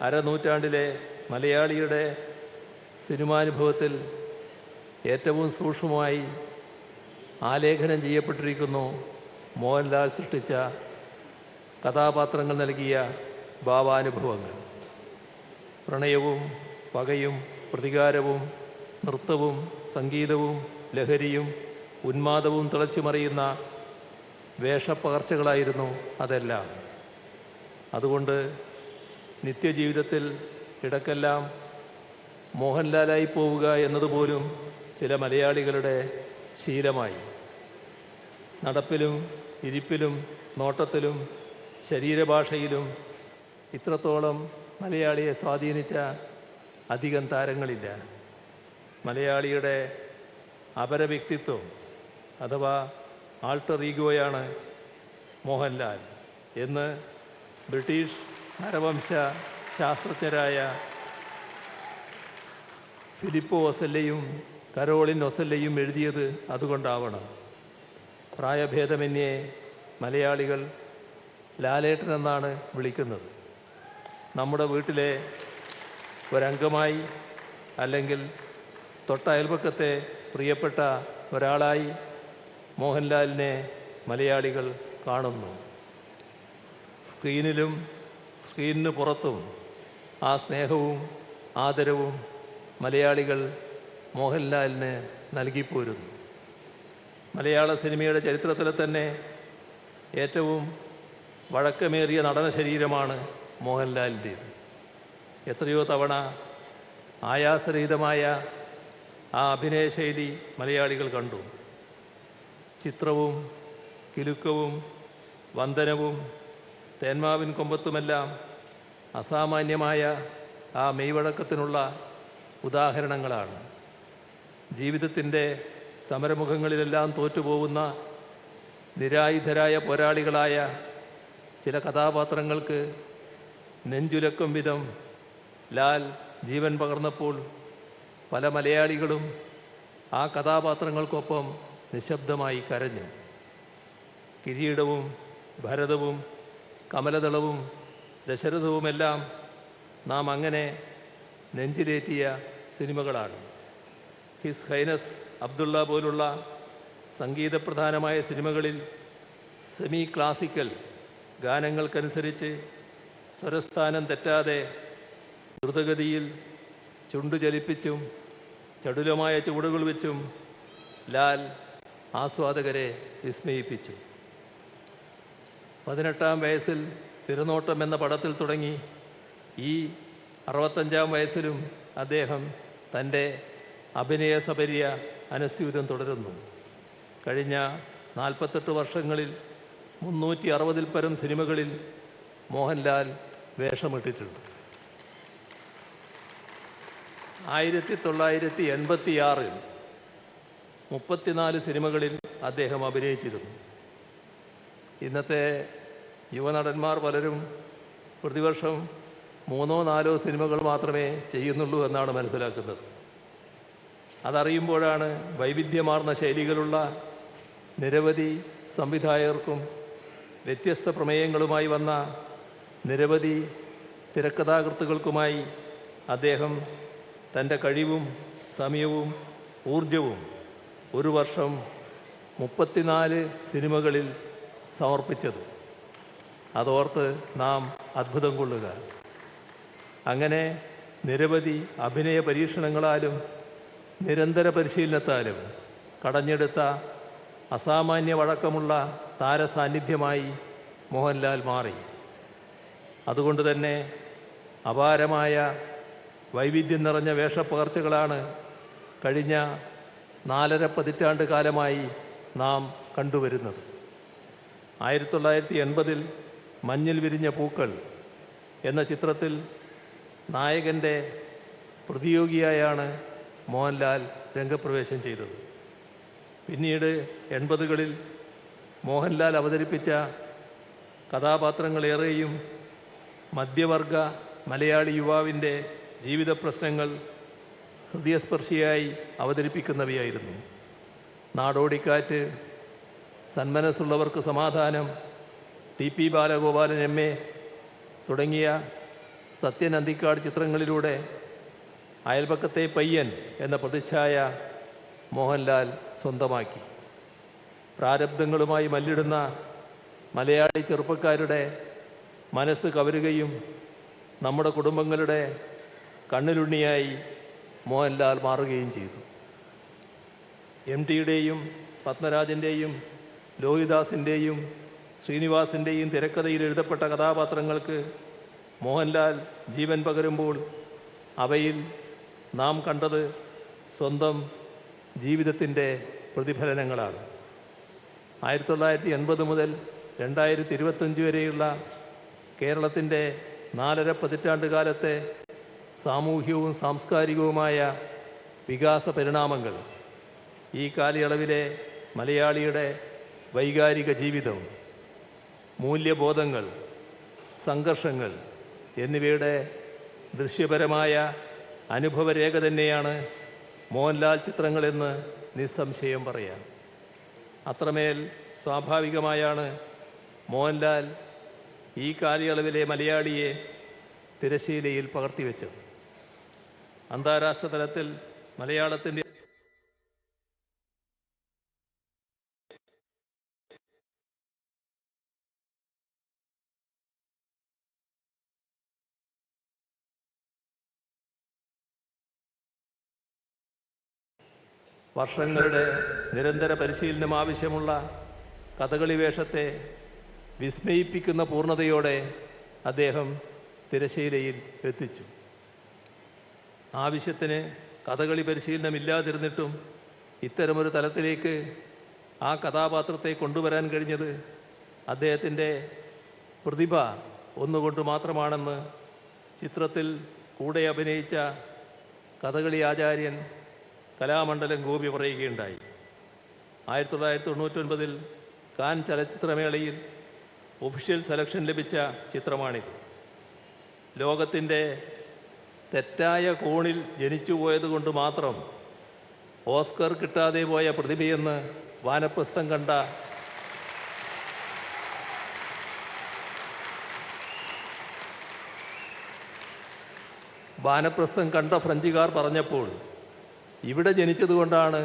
Speaker 4: അരനൂറ്റാണ്ടിലെ മലയാളിയുടെ സിനിമാനുഭവത്തിൽ ഏറ്റവും സൂക്ഷ്മമായി ആലേഖനം ചെയ്യപ്പെട്ടിരിക്കുന്നു മോഹൻലാൽ സൃഷ്ടിച്ച കഥാപാത്രങ്ങൾ നൽകിയ ഭാവാനുഭവങ്ങൾ. പ്രണയവും പകയും പ്രതികാരവും നൃത്തവും സംഗീതവും ലഹരിയും ഉന്മാദവും തിളച്ചുമറിയുന്ന വേഷപ്പകർച്ചകളായിരുന്നു അതെല്ലാം. അതുകൊണ്ട് നിത്യജീവിതത്തിൽ ഇടയ്ക്കെല്ലാം മോഹൻലാലായി പോവുക എന്നതുപോലും ചില മലയാളികളുടെ ശീലമായി. നടപ്പിലും ഇരിപ്പിലും നോട്ടത്തിലും ശരീരഭാഷയിലും ഇത്രത്തോളം മലയാളിയെ സ്വാധീനിച്ച അധികം താരങ്ങളില്ല. മലയാളിയുടെ അപരവ്യക്തിത്വം അഥവാ ആൾട്ടർ ഈഗോയാണ് മോഹൻലാൽ എന്ന് ബ്രിട്ടീഷ് നരവംശ ശാസ്ത്രജ്ഞരായ ഫിലിപ്പോ ഒസല്ലയും കരോളിൻ ഒസല്ലയും എഴുതിയത് അതുകൊണ്ടാവണം. പ്രായഭേദമന്യേ മലയാളികൾ ലാലേട്ടൻ എന്നാണ് വിളിക്കുന്നത്. നമ്മുടെ വീട്ടിലെ ഒരംഗമായി അല്ലെങ്കിൽ തൊട്ടയൽപക്കത്തെ പ്രിയപ്പെട്ട ഒരാളായി മോഹൻലാലിനെ മലയാളികൾ കാണുന്നു. സ്ക്രീനിലും സ്ക്രീനിന് പുറത്തും ആ സ്നേഹവും ആദരവും മലയാളികൾ മോഹൻലാലിന് നൽകിപ്പോരുന്നു. മലയാള സിനിമയുടെ ചരിത്രത്തിലെ തന്നെ ഏറ്റവും വഴക്കമേറിയ നടന ശരീരമാണ് മോഹൻലാലിൻ്റേത്. എത്രയോ തവണ ആയാസരഹിതമായ ആ അഭിനയശൈലി മലയാളികൾ കണ്ടു. ചിത്രവും കിലുക്കവും വന്ദനവും തേന്മാവിൻ കൊമ്പത്തുമെല്ലാം അസാമാന്യമായ ആ മെയ്വഴക്കത്തിനുള്ള ഉദാഹരണങ്ങളാണ്. ജീവിതത്തിൻ്റെ സമരമുഖങ്ങളിലെല്ലാം തോറ്റുപോകുന്ന നിരായുധരായ പോരാളികളായ ചില കഥാപാത്രങ്ങൾക്ക് നെഞ്ചുലക്കും വിധം ലാൽ ജീവൻ പകർന്നപ്പോൾ പല മലയാളികളും ആ കഥാപാത്രങ്ങൾക്കൊപ്പം നിശബ്ദമായി കരഞ്ഞു. കിരീടവും ഭരതവും കമലദളവും ദശരഥവുമെല്ലാം നാം അങ്ങനെ നെഞ്ചിലേറ്റിയ സിനിമകളാണ്. ഹിസ് ഹൈനസ് അബ്ദുള്ള പോലുള്ള സംഗീതപ്രധാനമായ സിനിമകളിൽ സെമി ക്ലാസിക്കൽ ഗാനങ്ങൾക്കനുസരിച്ച് സ്വരസ്ഥാനം തെറ്റാതെ ദ്രുതഗതിയിൽ ചുണ്ടുചലിപ്പിച്ചും ചടുലമായ ചുവടുകൾ വെച്ചും ലാൽ ആസ്വാദകരെ വിസ്മയിപ്പിച്ചു. 18-ാം വയസ്സിൽ തിരനോട്ടം എന്ന പടത്തിൽ തുടങ്ങി ഈ 65-ാം വയസ്സിലും അദ്ദേഹം തൻ്റെ അഭിനയ സപര്യ അനുസ്യൂതം തുടരുന്നു. കഴിഞ്ഞ 48 വർഷങ്ങളിൽ 360-ൽ പരം സിനിമകളിൽ മോഹൻലാൽ വേഷമിട്ടിട്ടുണ്ട്. 1986-ൽ 34 സിനിമകളിൽ അദ്ദേഹം അഭിനയിച്ചിരുന്നു. ഇന്നത്തെ യുവനടന്മാർ പലരും പ്രതിവർഷം 3-4 സിനിമകൾ മാത്രമേ ചെയ്യുന്നുള്ളൂ എന്നാണ് മനസ്സിലാക്കുന്നത്. അതറിയുമ്പോഴാണ് വൈവിധ്യമാർന്ന ശൈലികളുള്ള നിരവധി സംവിധായകർക്കും വ്യത്യസ്ത പ്രമേയങ്ങളുമായി വന്ന നിരവധി തിരക്കഥാകൃത്തുക്കൾക്കുമായി അദ്ദേഹം തൻ്റെ കഴിവും സമയവും ഊർജവും ഒരു വർഷം 34 സിനിമകളിൽ സമർപ്പിച്ചത്. അതോർത്ത് നാം അത്ഭുതം കൊള്ളുക. അങ്ങനെ നിരവധി അഭിനയ പരീക്ഷണങ്ങളാലും നിരന്തര പരിശീലനത്താലും കടഞ്ഞെടുത്ത അസാമാന്യ വഴക്കമുള്ള താരസാന്നിധ്യമായി മോഹൻലാൽ മാറി. അതുകൊണ്ട് തന്നെ അപാരമായ വൈവിധ്യം നിറഞ്ഞ വേഷപ്പകർച്ചകളാണ് കഴിഞ്ഞ 4.5 പതിറ്റാണ്ട് കാലമായി നാം കണ്ടുവരുന്നത്. 1980 മഞ്ഞിൽ വിരിഞ്ഞ പൂക്കൾ എന്ന ചിത്രത്തിൽ നായകൻ്റെ പ്രതിയോഗിയായാണ് മോഹൻലാൽ രംഗപ്രവേശം ചെയ്തത്. പിന്നീട് 80കളിൽ മോഹൻലാൽ അവതരിപ്പിച്ച കഥാപാത്രങ്ങളേറെയും മധ്യവർഗ മലയാളി യുവാവിൻ്റെ ജീവിത പ്രശ്നങ്ങൾ ഹൃദയസ്പർശിയായി അവതരിപ്പിക്കുന്നവയായിരുന്നു. നാടോടിക്കാറ്റ്, സന്മനസ്സുള്ളവർക്ക് സമാധാനം, TP ബാലഗോപാലൻ MA തുടങ്ങിയ സത്യൻ അന്തിക്കാട് ചിത്രങ്ങളിലൂടെ അയൽപക്കത്തെ പയ്യൻ എന്ന പ്രതിച്ഛായ മോഹൻലാൽ സ്വന്തമാക്കി. പ്രാരബ്ധങ്ങളുമായി മല്ലിടുന്ന മലയാളി ചെറുപ്പക്കാരുടെ മനസ്സ് കവരുകയും നമ്മുടെ കുടുംബങ്ങളുടെ കണ്ണിലുണ്ണിയായി മോഹൻലാൽ മാറുകയും ചെയ്തു. MTയുടെയും പത്മരാജൻ്റെയും ലോഹിദാസിൻ്റെയും ശ്രീനിവാസിൻ്റെയും തിരക്കഥയിൽ എഴുതപ്പെട്ട കഥാപാത്രങ്ങൾക്ക് മോഹൻലാൽ ജീവൻ പകരുമ്പോൾ അവയിൽ നാം കണ്ടത് സ്വന്തം ജീവിതത്തിൻ്റെ പ്രതിഫലനങ്ങളാണ്. 1980 മുതൽ 2025 വരെയുള്ള കേരളത്തിൻ്റെ 4.5 പതിറ്റാണ്ട് കാലത്തെ സാമൂഹികവും സാംസ്കാരികവുമായ വികാസ പരിണാമങ്ങൾ, ഈ കാലയളവിലെ മലയാളിയുടെ വൈകാരിക ജീവിതം, മൂല്യബോധങ്ങൾ, സംഘർഷങ്ങൾ എന്നിവയുടെ ദൃശ്യപരമായ അനുഭവരേഖ തന്നെയാണ് മോഹൻലാൽ ചിത്രങ്ങളെന്ന് നിസ്സംശയം പറയാം. അത്രമേൽ സ്വാഭാവികമായാണ് മോഹൻലാൽ ഈ കാലയളവിലെ മലയാളിയെ തിരശ്ശീലയിൽ പകർത്തിവെച്ചത്. അന്താരാഷ്ട്ര തലത്തിൽ മലയാളത്തിൻ്റെ വർഷങ്ങളുടെ നിരന്തര പരിശീലനം ആവശ്യമുള്ള കഥകളി വേഷത്തെ വിസ്മയിപ്പിക്കുന്ന പൂർണ്ണതയോടെ അദ്ദേഹം തിരശ്ശീലയിൽ എത്തിച്ചു. ആവശ്യത്തിന് കഥകളി പരിശീലനമില്ലാതിരുന്നിട്ടും ഇത്തരമൊരു തലത്തിലേക്ക് ആ കഥാപാത്രത്തെ കൊണ്ടുവരാൻ കഴിഞ്ഞത് അദ്ദേഹത്തിൻ്റെ പ്രതിഭ ഒന്നുകൊണ്ട് മാത്രമാണെന്ന് ചിത്രത്തിൽ കൂടെ അഭിനയിച്ച കഥകളി ആചാര്യൻ കലാമണ്ഡലം ഗോപി പറയുകയുണ്ടായി. 1999 കാൻ ചലച്ചിത്രമേളയിൽ ഒഫീഷ്യൽ സെലക്ഷൻ ലഭിച്ച ചിത്രമാണിത്. ലോകത്തിൻ്റെ തെറ്റായ കോണിൽ ജനിച്ചു പോയതുകൊണ്ട് മാത്രം ഓസ്കർ കിട്ടാതെ പോയ പ്രതിഭയെന്ന് വാനപ്രസ്ഥം കണ്ട ഫ്രഞ്ചുകാർ പറഞ്ഞപ്പോൾ ഇവിടെ ജനിച്ചതുകൊണ്ടാണ്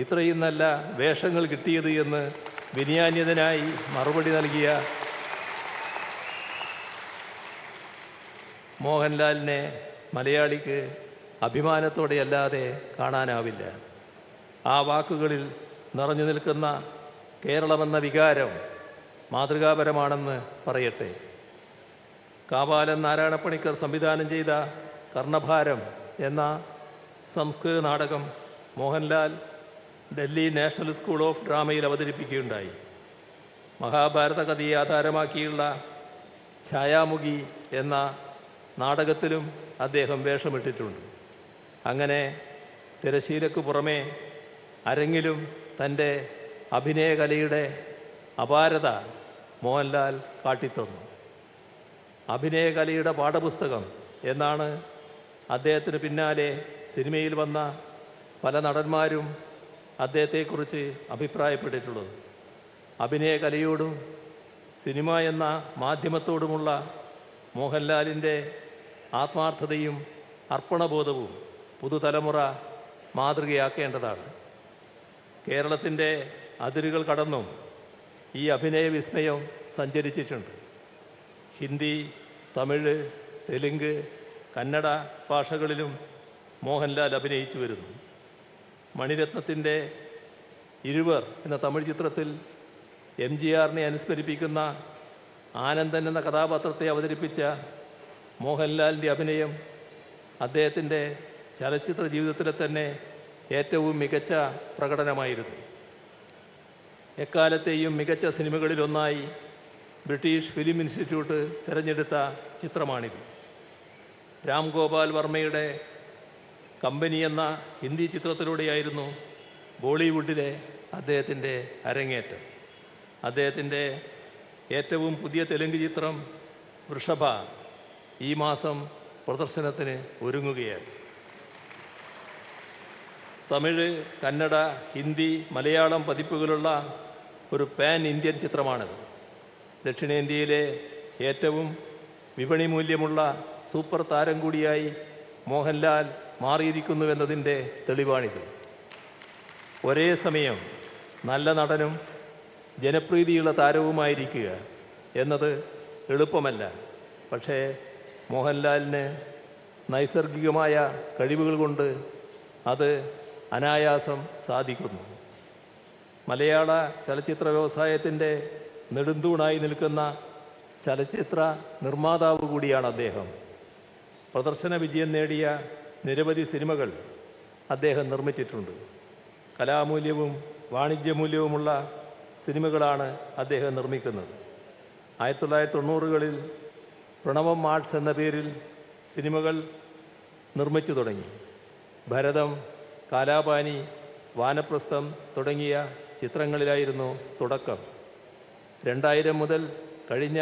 Speaker 4: ഇത്രയും നല്ല വേഷങ്ങൾ കിട്ടിയത് എന്ന് വിനയാന്യതനായി മറുപടി നൽകിയ മോഹൻലാലിനെ മലയാളിക്ക് അഭിമാനത്തോടെയല്ലാതെ കാണാനാവില്ല. ആ വാക്കുകളിൽ നിറഞ്ഞു നിൽക്കുന്ന കേരളമെന്ന വികാരം മാതൃകാപരമാണെന്ന് പറയട്ടെ. കാവാലൻ നാരായണപ്പണിക്കർ സംവിധാനം ചെയ്ത കർണഭാരം എന്ന സംസ്കൃത നാടകം Mohanlal Delhi national school of ഡ്രാമയിൽ അവതരിപ്പിക്കുകയുണ്ടായി. മഹാഭാരത കഥയെ ആധാരമാക്കിയുള്ള ഛായാമുഖി എന്ന നാടകത്തിലും അദ്ദേഹം വേഷമിട്ടിട്ടുണ്ട്. അങ്ങനെ തിരശ്ശീലയ്ക്ക് പുറമേ അരങ്ങിലും തൻ്റെ അഭിനയകലയുടെ അപാരത മോഹൻലാൽ കാട്ടിത്തന്നു. അഭിനയകലയുടെ പാഠപുസ്തകം എന്നാണ് അദ്ദേഹത്തിന് പിന്നാലെ സിനിമയിൽ വന്ന പല നടന്മാരും അദ്ദേഹത്തെക്കുറിച്ച് അഭിപ്രായപ്പെട്ടിട്ടുള്ളത്. അഭിനയകലയോടും സിനിമ എന്ന മാധ്യമത്തോടുമുള്ള മോഹൻലാലിൻ്റെ ആത്മാർത്ഥതയും അർപ്പണബോധവും പുതുതലമുറ മാതൃകയാക്കേണ്ടതാണ്. കേരളത്തിൻ്റെ അതിരുകൾ കടന്നും ഈ അഭിനയ വിസ്മയം സഞ്ചരിച്ചിട്ടുണ്ട്. ഹിന്ദി, തമിഴ്, തെലുങ്ക്, കന്നഡ ഭാഷകളിലും മോഹൻലാൽ അഭിനയിച്ചു വരുന്നു. മണിരത്നത്തിൻ്റെ ഇരുവർ എന്ന തമിഴ് ചിത്രത്തിൽ MGRനെ അനുസ്മരിപ്പിക്കുന്ന ആനന്ദൻ എന്ന കഥാപാത്രത്തെ അവതരിപ്പിച്ച മോഹൻലാലിൻ്റെ അഭിനയം അദ്ദേഹത്തിൻ്റെ ചലച്ചിത്ര ജീവിതത്തിലെ തന്നെ ഏറ്റവും മികച്ച പ്രകടനമായിരുന്നു. എക്കാലത്തെയും മികച്ച സിനിമകളിലൊന്നായി ബ്രിട്ടീഷ് ഫിലിം ഇൻസ്റ്റിറ്റ്യൂട്ട് തിരഞ്ഞെടുത്ത ചിത്രമാണിത്. രാം ഗോപാൽ വർമ്മയുടെ കമ്പനി എന്ന ഹിന്ദി ചിത്രത്തിലൂടെയായിരുന്നു ബോളിവുഡിലെ അദ്ദേഹത്തിൻ്റെ അരങ്ങേറ്റം. അദ്ദേഹത്തിൻ്റെ ഏറ്റവും പുതിയ തെലുങ്ക് ചിത്രം വൃഷഭ ഈ മാസം പ്രദർശനത്തിന് ഒരുങ്ങുകയാണ്. തമിഴ്, കന്നഡ, ഹിന്ദി, മലയാളം പതിപ്പുകളുള്ള ഒരു പാൻ ഇന്ത്യൻ ചിത്രമാണിത്. ദക്ഷിണേന്ത്യയിലെ ഏറ്റവും വിപണി മൂല്യമുള്ള സൂപ്പർ താരം കൂടിയായി മോഹൻലാൽ മാറിയിരിക്കുന്നുവെന്നതിൻ്റെ തെളിവാണിത്. ഒരേ സമയം നല്ല നടനും ജനപ്രീതിയുള്ള താരവുമായിരിക്കുക എന്നത് എളുപ്പമല്ല. പക്ഷേ മോഹൻലാലിന് നൈസർഗികമായ കഴിവുകൾ കൊണ്ട് അത് അനായാസം സാധിക്കുന്നു. മലയാള ചലച്ചിത്ര വ്യവസായത്തിൻ്റെ നെടുന്തൂണായി നിൽക്കുന്ന ചലച്ചിത്ര നിർമ്മാതാവ് കൂടിയാണ് അദ്ദേഹം. പ്രദർശന വിജയം നേടിയ നിരവധി സിനിമകൾ അദ്ദേഹം നിർമ്മിച്ചിട്ടുണ്ട്. കലാമൂല്യവും വാണിജ്യമൂല്യവുമുള്ള സിനിമകളാണ് അദ്ദേഹം നിർമ്മിക്കുന്നത്. 1990കളിൽ പ്രണവം ആർട്സ് എന്ന പേരിൽ സിനിമകൾ നിർമ്മിച്ചു തുടങ്ങി. ഭരതം, കാലാപാനി, വാനപ്രസ്ഥം തുടങ്ങിയ ചിത്രങ്ങളിലായിരുന്നു തുടക്കം. 2000 മുതൽ കഴിഞ്ഞ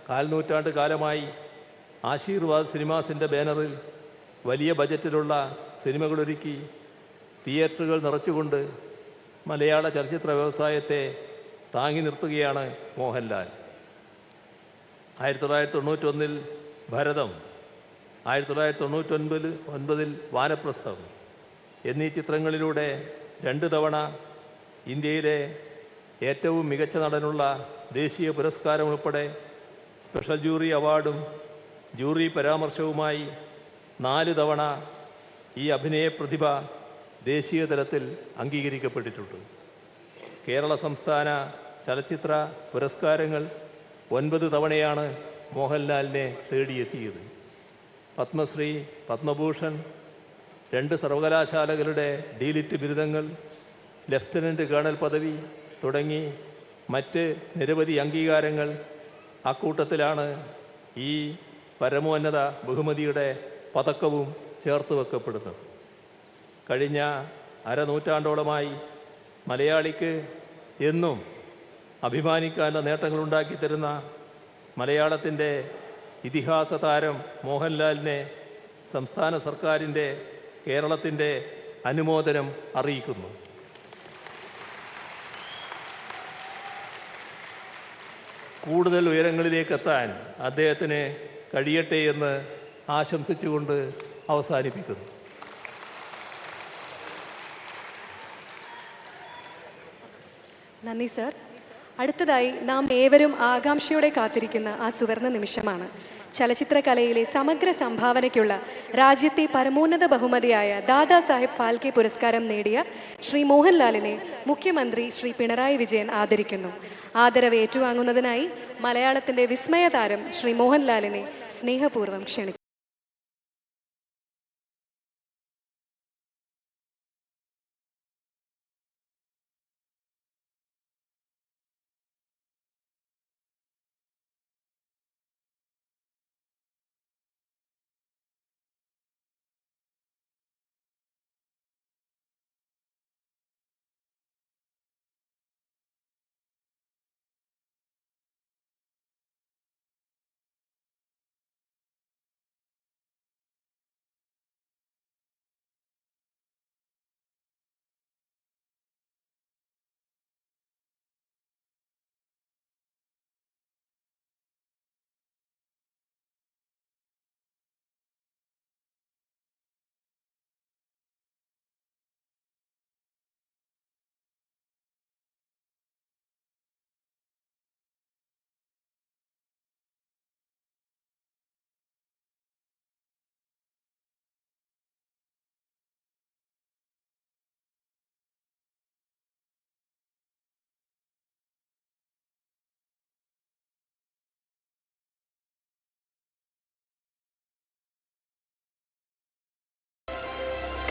Speaker 4: കാൽനൂറ്റാണ്ട് കാലമായി ആശീർവാദ് സിനിമാസിൻ്റെ ബാനറിൽ വലിയ ബജറ്റിലുള്ള സിനിമകളൊരുക്കി തിയേറ്ററുകൾ നിറച്ചുകൊണ്ട് മലയാള ചലച്ചിത്ര വ്യവസായത്തെ താങ്ങി നിർത്തുകയാണ് മോഹൻലാൽ. 1991 ഭരതം, 1999 വാനപ്രസ്ഥം എന്നീ ചിത്രങ്ങളിലൂടെ 2 തവണ ഇന്ത്യയിലെ ഏറ്റവും മികച്ച നടനുള്ള ദേശീയ പുരസ്കാരം ഉൾപ്പെടെ സ്പെഷ്യൽ ജൂറി അവാർഡും ജൂറി പരാമർശവുമായി 4 തവണ ഈ അഭിനയ പ്രതിഭ ദേശീയ തലത്തിൽ അംഗീകരിക്കപ്പെട്ടിട്ടുണ്ട്. കേരള സംസ്ഥാന ചലച്ചിത്ര പുരസ്കാരങ്ങൾ 9 തവണയാണ് മോഹൻലാലിനെ തേടിയെത്തിയത്. പത്മശ്രീ, പത്മഭൂഷൺ, 2 സർവകലാശാലകളുടെ ഡീലിറ്റ് ബിരുദങ്ങൾ, ലഫ്റ്റനൻ്റ് കേണൽ പദവി തുടങ്ങി മറ്റ് നിരവധി അംഗീകാരങ്ങൾ. അക്കൂട്ടത്തിലാണ് ഈ പരമോന്നത ബഹുമതിയുടെ പതക്കവും ചേർത്ത് വെക്കപ്പെടുന്നത്. കഴിഞ്ഞ അരനൂറ്റാണ്ടോളമായി മലയാളിക്ക് എന്നും അഭിമാനിക്കാനുള്ള നേട്ടങ്ങളുണ്ടാക്കി തരുന്ന മലയാളത്തിൻ്റെ ഇതിഹാസ താരം മോഹൻലാലിനെ സംസ്ഥാന സർക്കാരിൻ്റെ കേരളത്തിൻ്റെ അനുമോദനം അറിയിക്കുന്നു. കൂടുതൽ ഉയരങ്ങളിലേക്കെത്താൻ അദ്ദേഹത്തിന് കഴിയട്ടെ എന്ന് ആശംസിച്ചുകൊണ്ട് അവസാനിപ്പിക്കുന്നു.
Speaker 1: നന്ദി സർ. അടുത്തതായി നാം ഏവരും ആകാംക്ഷയോടെ കാത്തിരിക്കുന്ന ആ സുവർണ നിമിഷമാണ്. ചലച്ചിത്ര കലയിലെ സമഗ്ര സംഭാവനയ്ക്കുള്ള രാജ്യത്തെ പരമോന്നത ബഹുമതിയായ ദാദാ സാഹിബ് ഫാൽക്കെ പുരസ്കാരം നേടിയ ശ്രീ മോഹൻലാലിനെ മുഖ്യമന്ത്രി ശ്രീ പിണറായി വിജയൻ ആദരിക്കുന്നു. ആദരവ് ഏറ്റുവാങ്ങുന്നതിനായി മലയാളത്തിൻ്റെ വിസ്മയ താരം ശ്രീ മോഹൻലാലിനെ സ്നേഹപൂർവ്വം ക്ഷണിക്കുന്നു.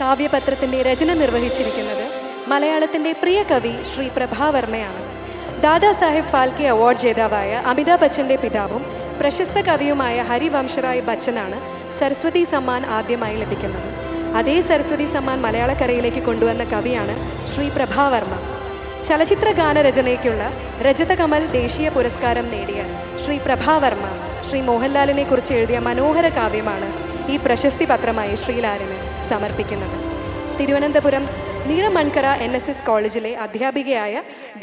Speaker 1: കാവ്യപത്രത്തിൻ്റെ രചന നിർവഹിച്ചിരിക്കുന്നത് മലയാളത്തിൻ്റെ പ്രിയ കവി ശ്രീ പ്രഭാവർമ്മയാണ്. ദാദാസാഹിബ് ഫാൽക്കെ അവാർഡ് ജേതാവായ അമിതാഭ് ബച്ചൻ്റെ പിതാവും പ്രശസ്ത കവിയുമായ ഹരിവംശറായ് ബച്ചനാണ് സരസ്വതി സമ്മാൻ ആദ്യമായി ലഭിക്കുന്നത്. അതേ സരസ്വതി സമ്മാൻ മലയാളക്കരയിലേക്ക് കൊണ്ടുവന്ന കവിയാണ് ശ്രീ പ്രഭാവർമ്മ. ചലച്ചിത്ര ഗാനരചനയ്ക്കുള്ള രജത കമൽ ദേശീയ പുരസ്കാരം നേടിയ ശ്രീ പ്രഭാവർമ്മ ശ്രീ മോഹൻലാലിനെ കുറിച്ച് എഴുതിയ മനോഹര കാവ്യമാണ് ഈ പ്രശസ്തി പത്രമായി ശ്രീലാലിന് സമർപ്പിക്കുന്നത്. തിരുവനന്തപുരം നീറമൺകര NSS കോളേജിലെ അധ്യാപികയായ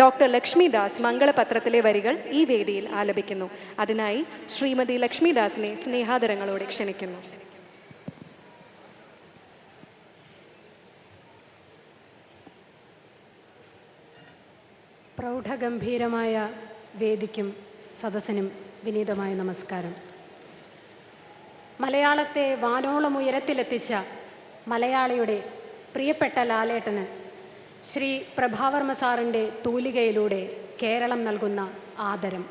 Speaker 1: ഡോക്ടർ ലക്ഷ്മി ദാസ് മംഗളപത്രത്തിലെ വരികൾ ഈ വേദിയിൽ ആലപിക്കുന്നു. അതിനായി ശ്രീമതി ലക്ഷ്മി ദാസിനെ സ്നേഹാദരങ്ങളോടെ ക്ഷണിക്കുന്നു.
Speaker 5: പ്രൗഢഗംഭീരമായ വേദിക്കും സദസ്സിനും വിനീതമായ നമസ്കാരം. മലയാളത്തെ വാനോളം ഉയരത്തിലെത്തിച്ച മലയാളിയുടെ പ്രിയപ്പെട്ട ലാലേട്ടന് ശ്രീ പ്രഭാവർമ്മ സാറിൻ്റെ തൂലികയിലൂടെ കേരളം നൽകുന്ന ആദരം,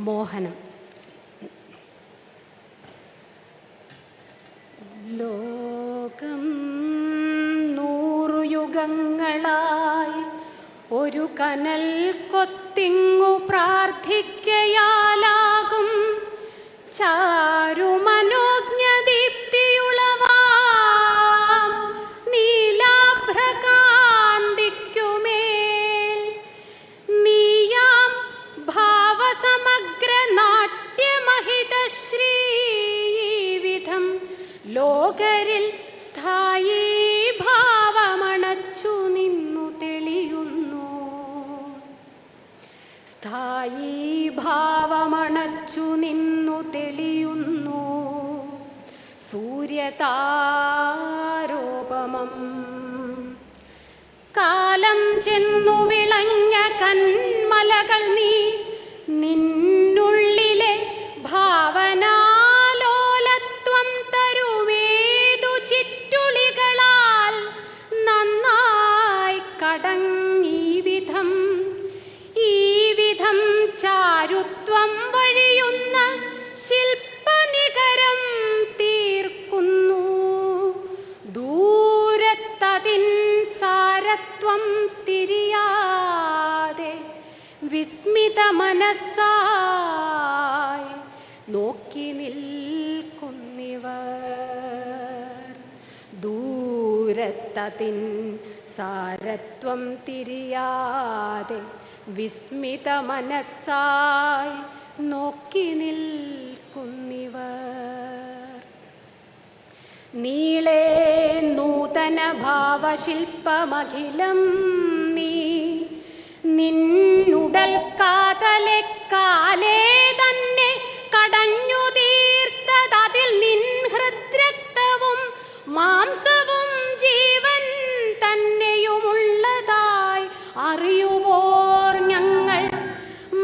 Speaker 5: മോഹനം. ലോകം 100 യുഗങ്ങളായി ഒരു കനൽ കൊത്തിങ്ങു പ്രാർത്ഥിക്കയാലാകും ചാരുമനോജ്ഞദീപ്തിയുളവാം നീലാഭ്രകാന്തിക്കുമേൽ നീയാം ഭാവസമഗ്ര നാട്യമഹിതശ്രീവിധം ലോകരിൽ സ്ഥായീ ഭാവമണച്ചു നിന്നു തെളിയുന്നു. സ്ഥായീ ഭാവമണച്ചു നിന്നു തെളിയുന്നു സൂര്യതാരോപമം. കാലം ചെന്നു വിളഞ്ഞ കന്മലകൾ നീ നിന്നുള്ളിലെ ഭാവനാലോലത്വം തരുവേതു ചിറ്റുളികളാൽ നന്നായി കടങ്ങീ വിധം ഈ വിധം ചാരുത്വം വഴിയുന്ന ശില്പനികരം തീർക്കുന്നു. ദൂരത്തതിൻ സാരത്വം തിരിയാതെ വിസ്മിത മനസ്സായി നോക്കി നിൽക്കുന്നിവർ. ദൂരത്തതിൻ സാരത്വം തിരിയാതെ വിസ്മിത മനസ്സായി നോക്കി നിൽക്കുന്നിവർ. നീളേ നൂതന ഭാവശില്പമഖിലം നീ നിന്നുടൽ കാതലെ കാലേ തന്നെ കടഞ്ഞു തീർത്തതിൽ നിൻ ഹൃദ്രക്തവും മാംസവും ജീവൻ തന്നെയുമുള്ളതായി അറിയുവോർ ഞങ്ങൾ.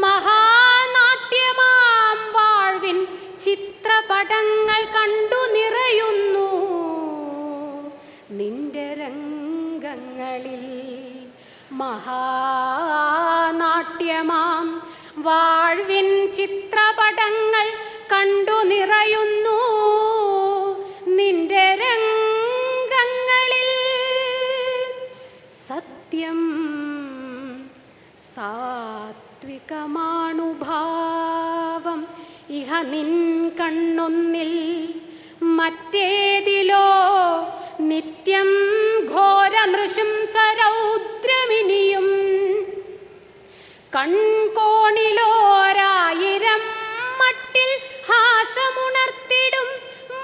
Speaker 5: മഹാനാട്യമാം വാഴ്വിൻ ചിത്രപടങ്ങൾ കണ്ടു നിറയുന്നു നിന്റെ രംഗങ്ങളിൽ. മഹാനാട്യമാം വാഴ്വിൻ ചിത്രപടങ്ങൾ കണ്ടു നിറയുന്നു നിന്റെ രംഗങ്ങളിൽ. സത്യം സാത്വികമാണുഭാവം ഇഹ നിൻ കണ്ണൊന്നിൽ മറ്റേതിലോ നിത്യം ഘോര നൃശംസരൗദ്രമിനിയും. കൺകോണിലോരായിരം മട്ടിൽ ഹാസമുണർത്തിടും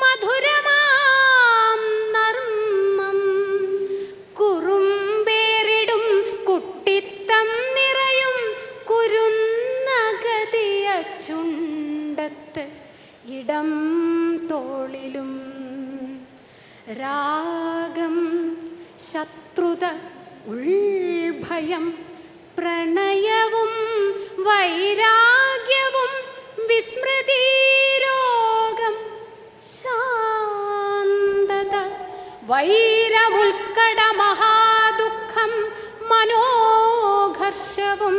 Speaker 5: മധുരമാം നർമ്മം. കുറുമ്പേറിടും കുട്ടിത്തം നിറയും കുരുന്നഗതിയ ചുണ്ടത്ത് ഇടം തോളിലും. രാഗം ശത്രുത ഉൾഭയം പ്രണയവും വൈരാഗ്യവും വിസ്മൃതിരോഗം ശാന്തത വൈരമുൾക്കട മഹാദുഃഖം മനോഘർഷവും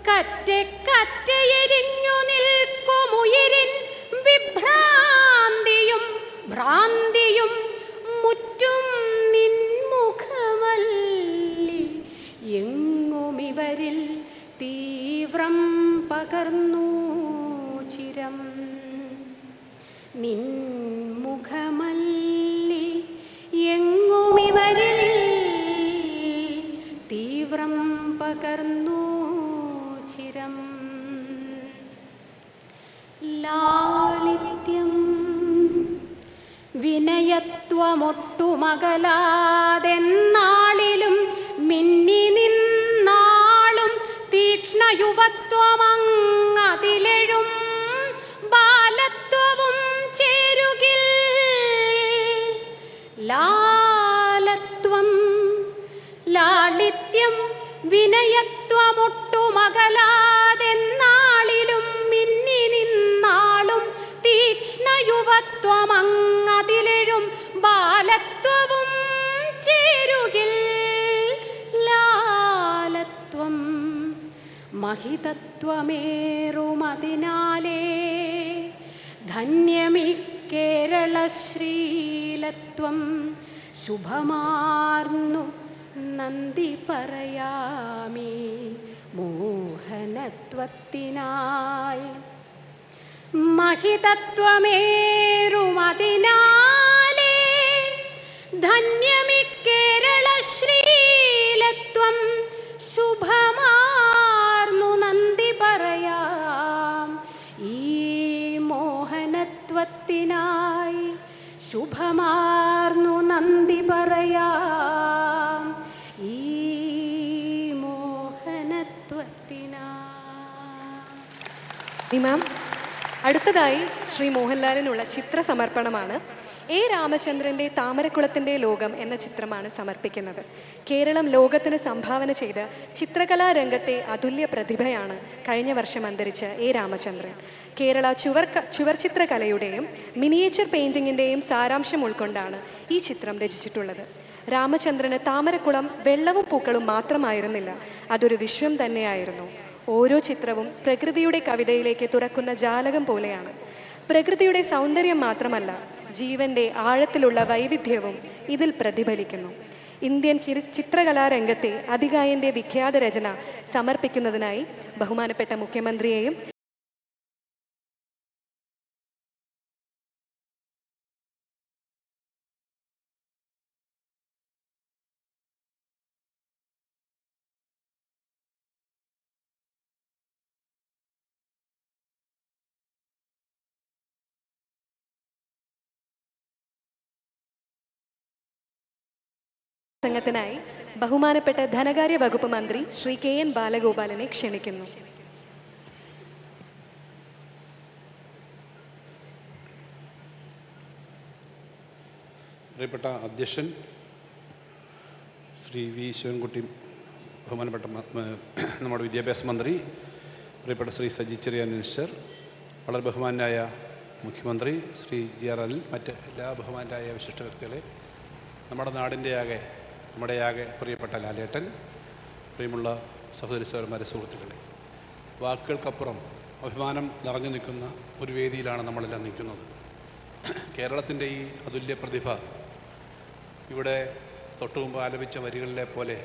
Speaker 5: കറ്റെ കറ്റയെരിഞ്ഞു നിൽക്കുമുയിരിൻ വിഭ്രാന്തിയും ഭ്രാന്തിയും മുറ്റും നിന്നെ പകർന്നു ചിരം നിൻമുഖമല്ലി എങ്ങുമിവരിൽ തീവ്രം പകർന്നു ചിരം ലാളിത്യം വിനയത്വമൊട്ടുമകലാതെന്നാളിലും മിന്നി നിന്നാളും തീക്ഷ്ണയുവത്വമങ്ങതിലെഴും ബാലത്വവും ചേരുകിൽ ലാലത്വം ലാളിത്യം വിനയത്വമൊട്ടുമകലാതെന്നാളിലും മിന്നി നിന്നാളും തീക്ഷ്ണയുവത്വമങ്ങതിലെഴും ബാലത്വവും ചേരുകിൽ ലാലത്വം മഹിതത്വമേറുമതിനാലേ ധന്യമി കേരളശ്രീലത്വം ശുഭമാർന്നു നന്ദി പറയാമി മോഹനത്വത്തിനായി മഹിതത്വമേറുമതിനാലേ ധന്യമി കേരളശ്രീലത്വം ശുഭമാർന്നു നന്ദി പറയാം ഈ മോഹനത്വത്തിനായി ശുഭമാർന്നു നന്ദി പറയാം ഈ മോഹനത്വത്തിനായി.
Speaker 1: മാം, അടുത്തതായി ശ്രീ മോഹൻലാലിനുള്ള ചിത്ര സമർപ്പണമാണ്. എ രാമചന്ദ്രൻ്റെ താമരക്കുളത്തിൻ്റെ ലോകം എന്ന ചിത്രമാണ് സമർപ്പിക്കുന്നത്. കേരളം ലോകത്തിന് സംഭാവന ചെയ്ത ചിത്രകലാരംഗത്തെ അതുല്യ പ്രതിഭയാണ് കഴിഞ്ഞ വർഷം അന്തരിച്ച എ രാമചന്ദ്രൻ. കേരള ചുവർചിത്രകലയുടെയും മിനിയേച്ചർ പെയിൻറ്റിങ്ങിൻ്റെയും സാരാംശം ഉൾക്കൊണ്ടാണ് ഈ ചിത്രം രചിച്ചിട്ടുള്ളത്. രാമചന്ദ്രന് താമരക്കുളം വെള്ളവും പൂക്കളും മാത്രമായിരുന്നില്ല, അതൊരു വിശ്വം തന്നെയായിരുന്നു. ഓരോ ചിത്രവും പ്രകൃതിയുടെ കവിതയിലേക്ക് തുറക്കുന്ന ജാലകം പോലെയാണ്. പ്രകൃതിയുടെ സൗന്ദര്യം മാത്രമല്ല, ജീവൻ്റെ ആഴത്തിലുള്ള വൈവിധ്യവും ഇതിൽ പ്രതിഫലിക്കുന്നു. ഇന്ത്യൻ ചിത്രകലാരംഗത്തെ അതികായൻ്റെ വിഖ്യാത രചന സമർപ്പിക്കുന്നതിനായി ബഹുമാനപ്പെട്ട മുഖ്യമന്ത്രിയെയും സംഘത്തിനായി ബഹുമാനപ്പെട്ട ധനകാര്യ വകുപ്പ് മന്ത്രി ശ്രീ KN ബാലഗോപാലനെ ക്ഷണിക്കുന്നു.
Speaker 6: പ്രിയപ്പെട്ട അധ്യക്ഷൻ ശ്രീ വി ശിവൻകുട്ടി, ബഹുമാനപ്പെട്ട നമ്മുടെ വിദ്യാഭ്യാസ മന്ത്രി, പ്രിയപ്പെട്ട ശ്രീ സജി ചെറിയാൻ മിനിസ്റ്റർ, വളരെ ബഹുമാനായ മുഖ്യമന്ത്രി ശ്രീ GR അനിൽ, മറ്റ് എല്ലാ ബഹുമാനായ വിശിഷ്ട വ്യക്തികളെ, നമ്മുടെ നമ്മുടെ ആകെ പ്രിയപ്പെട്ട ലാലേട്ടൻ, പ്രിയമുള്ള സഹോദരി സഹോദരന്മാരെ, സുഹൃത്തുക്കളെ, വാക്കുകൾക്കപ്പുറം അഭിമാനം നിറഞ്ഞു നിൽക്കുന്ന ഒരു വേദിയിലാണ് നമ്മളെല്ലാം നിൽക്കുന്നത്. കേരളത്തിൻ്റെ ഈ അതുല്യ പ്രതിഭ ഇവിടെ തൊട്ടുമുമ്പ് ആലപിച്ച വരികളിലെ പോലെ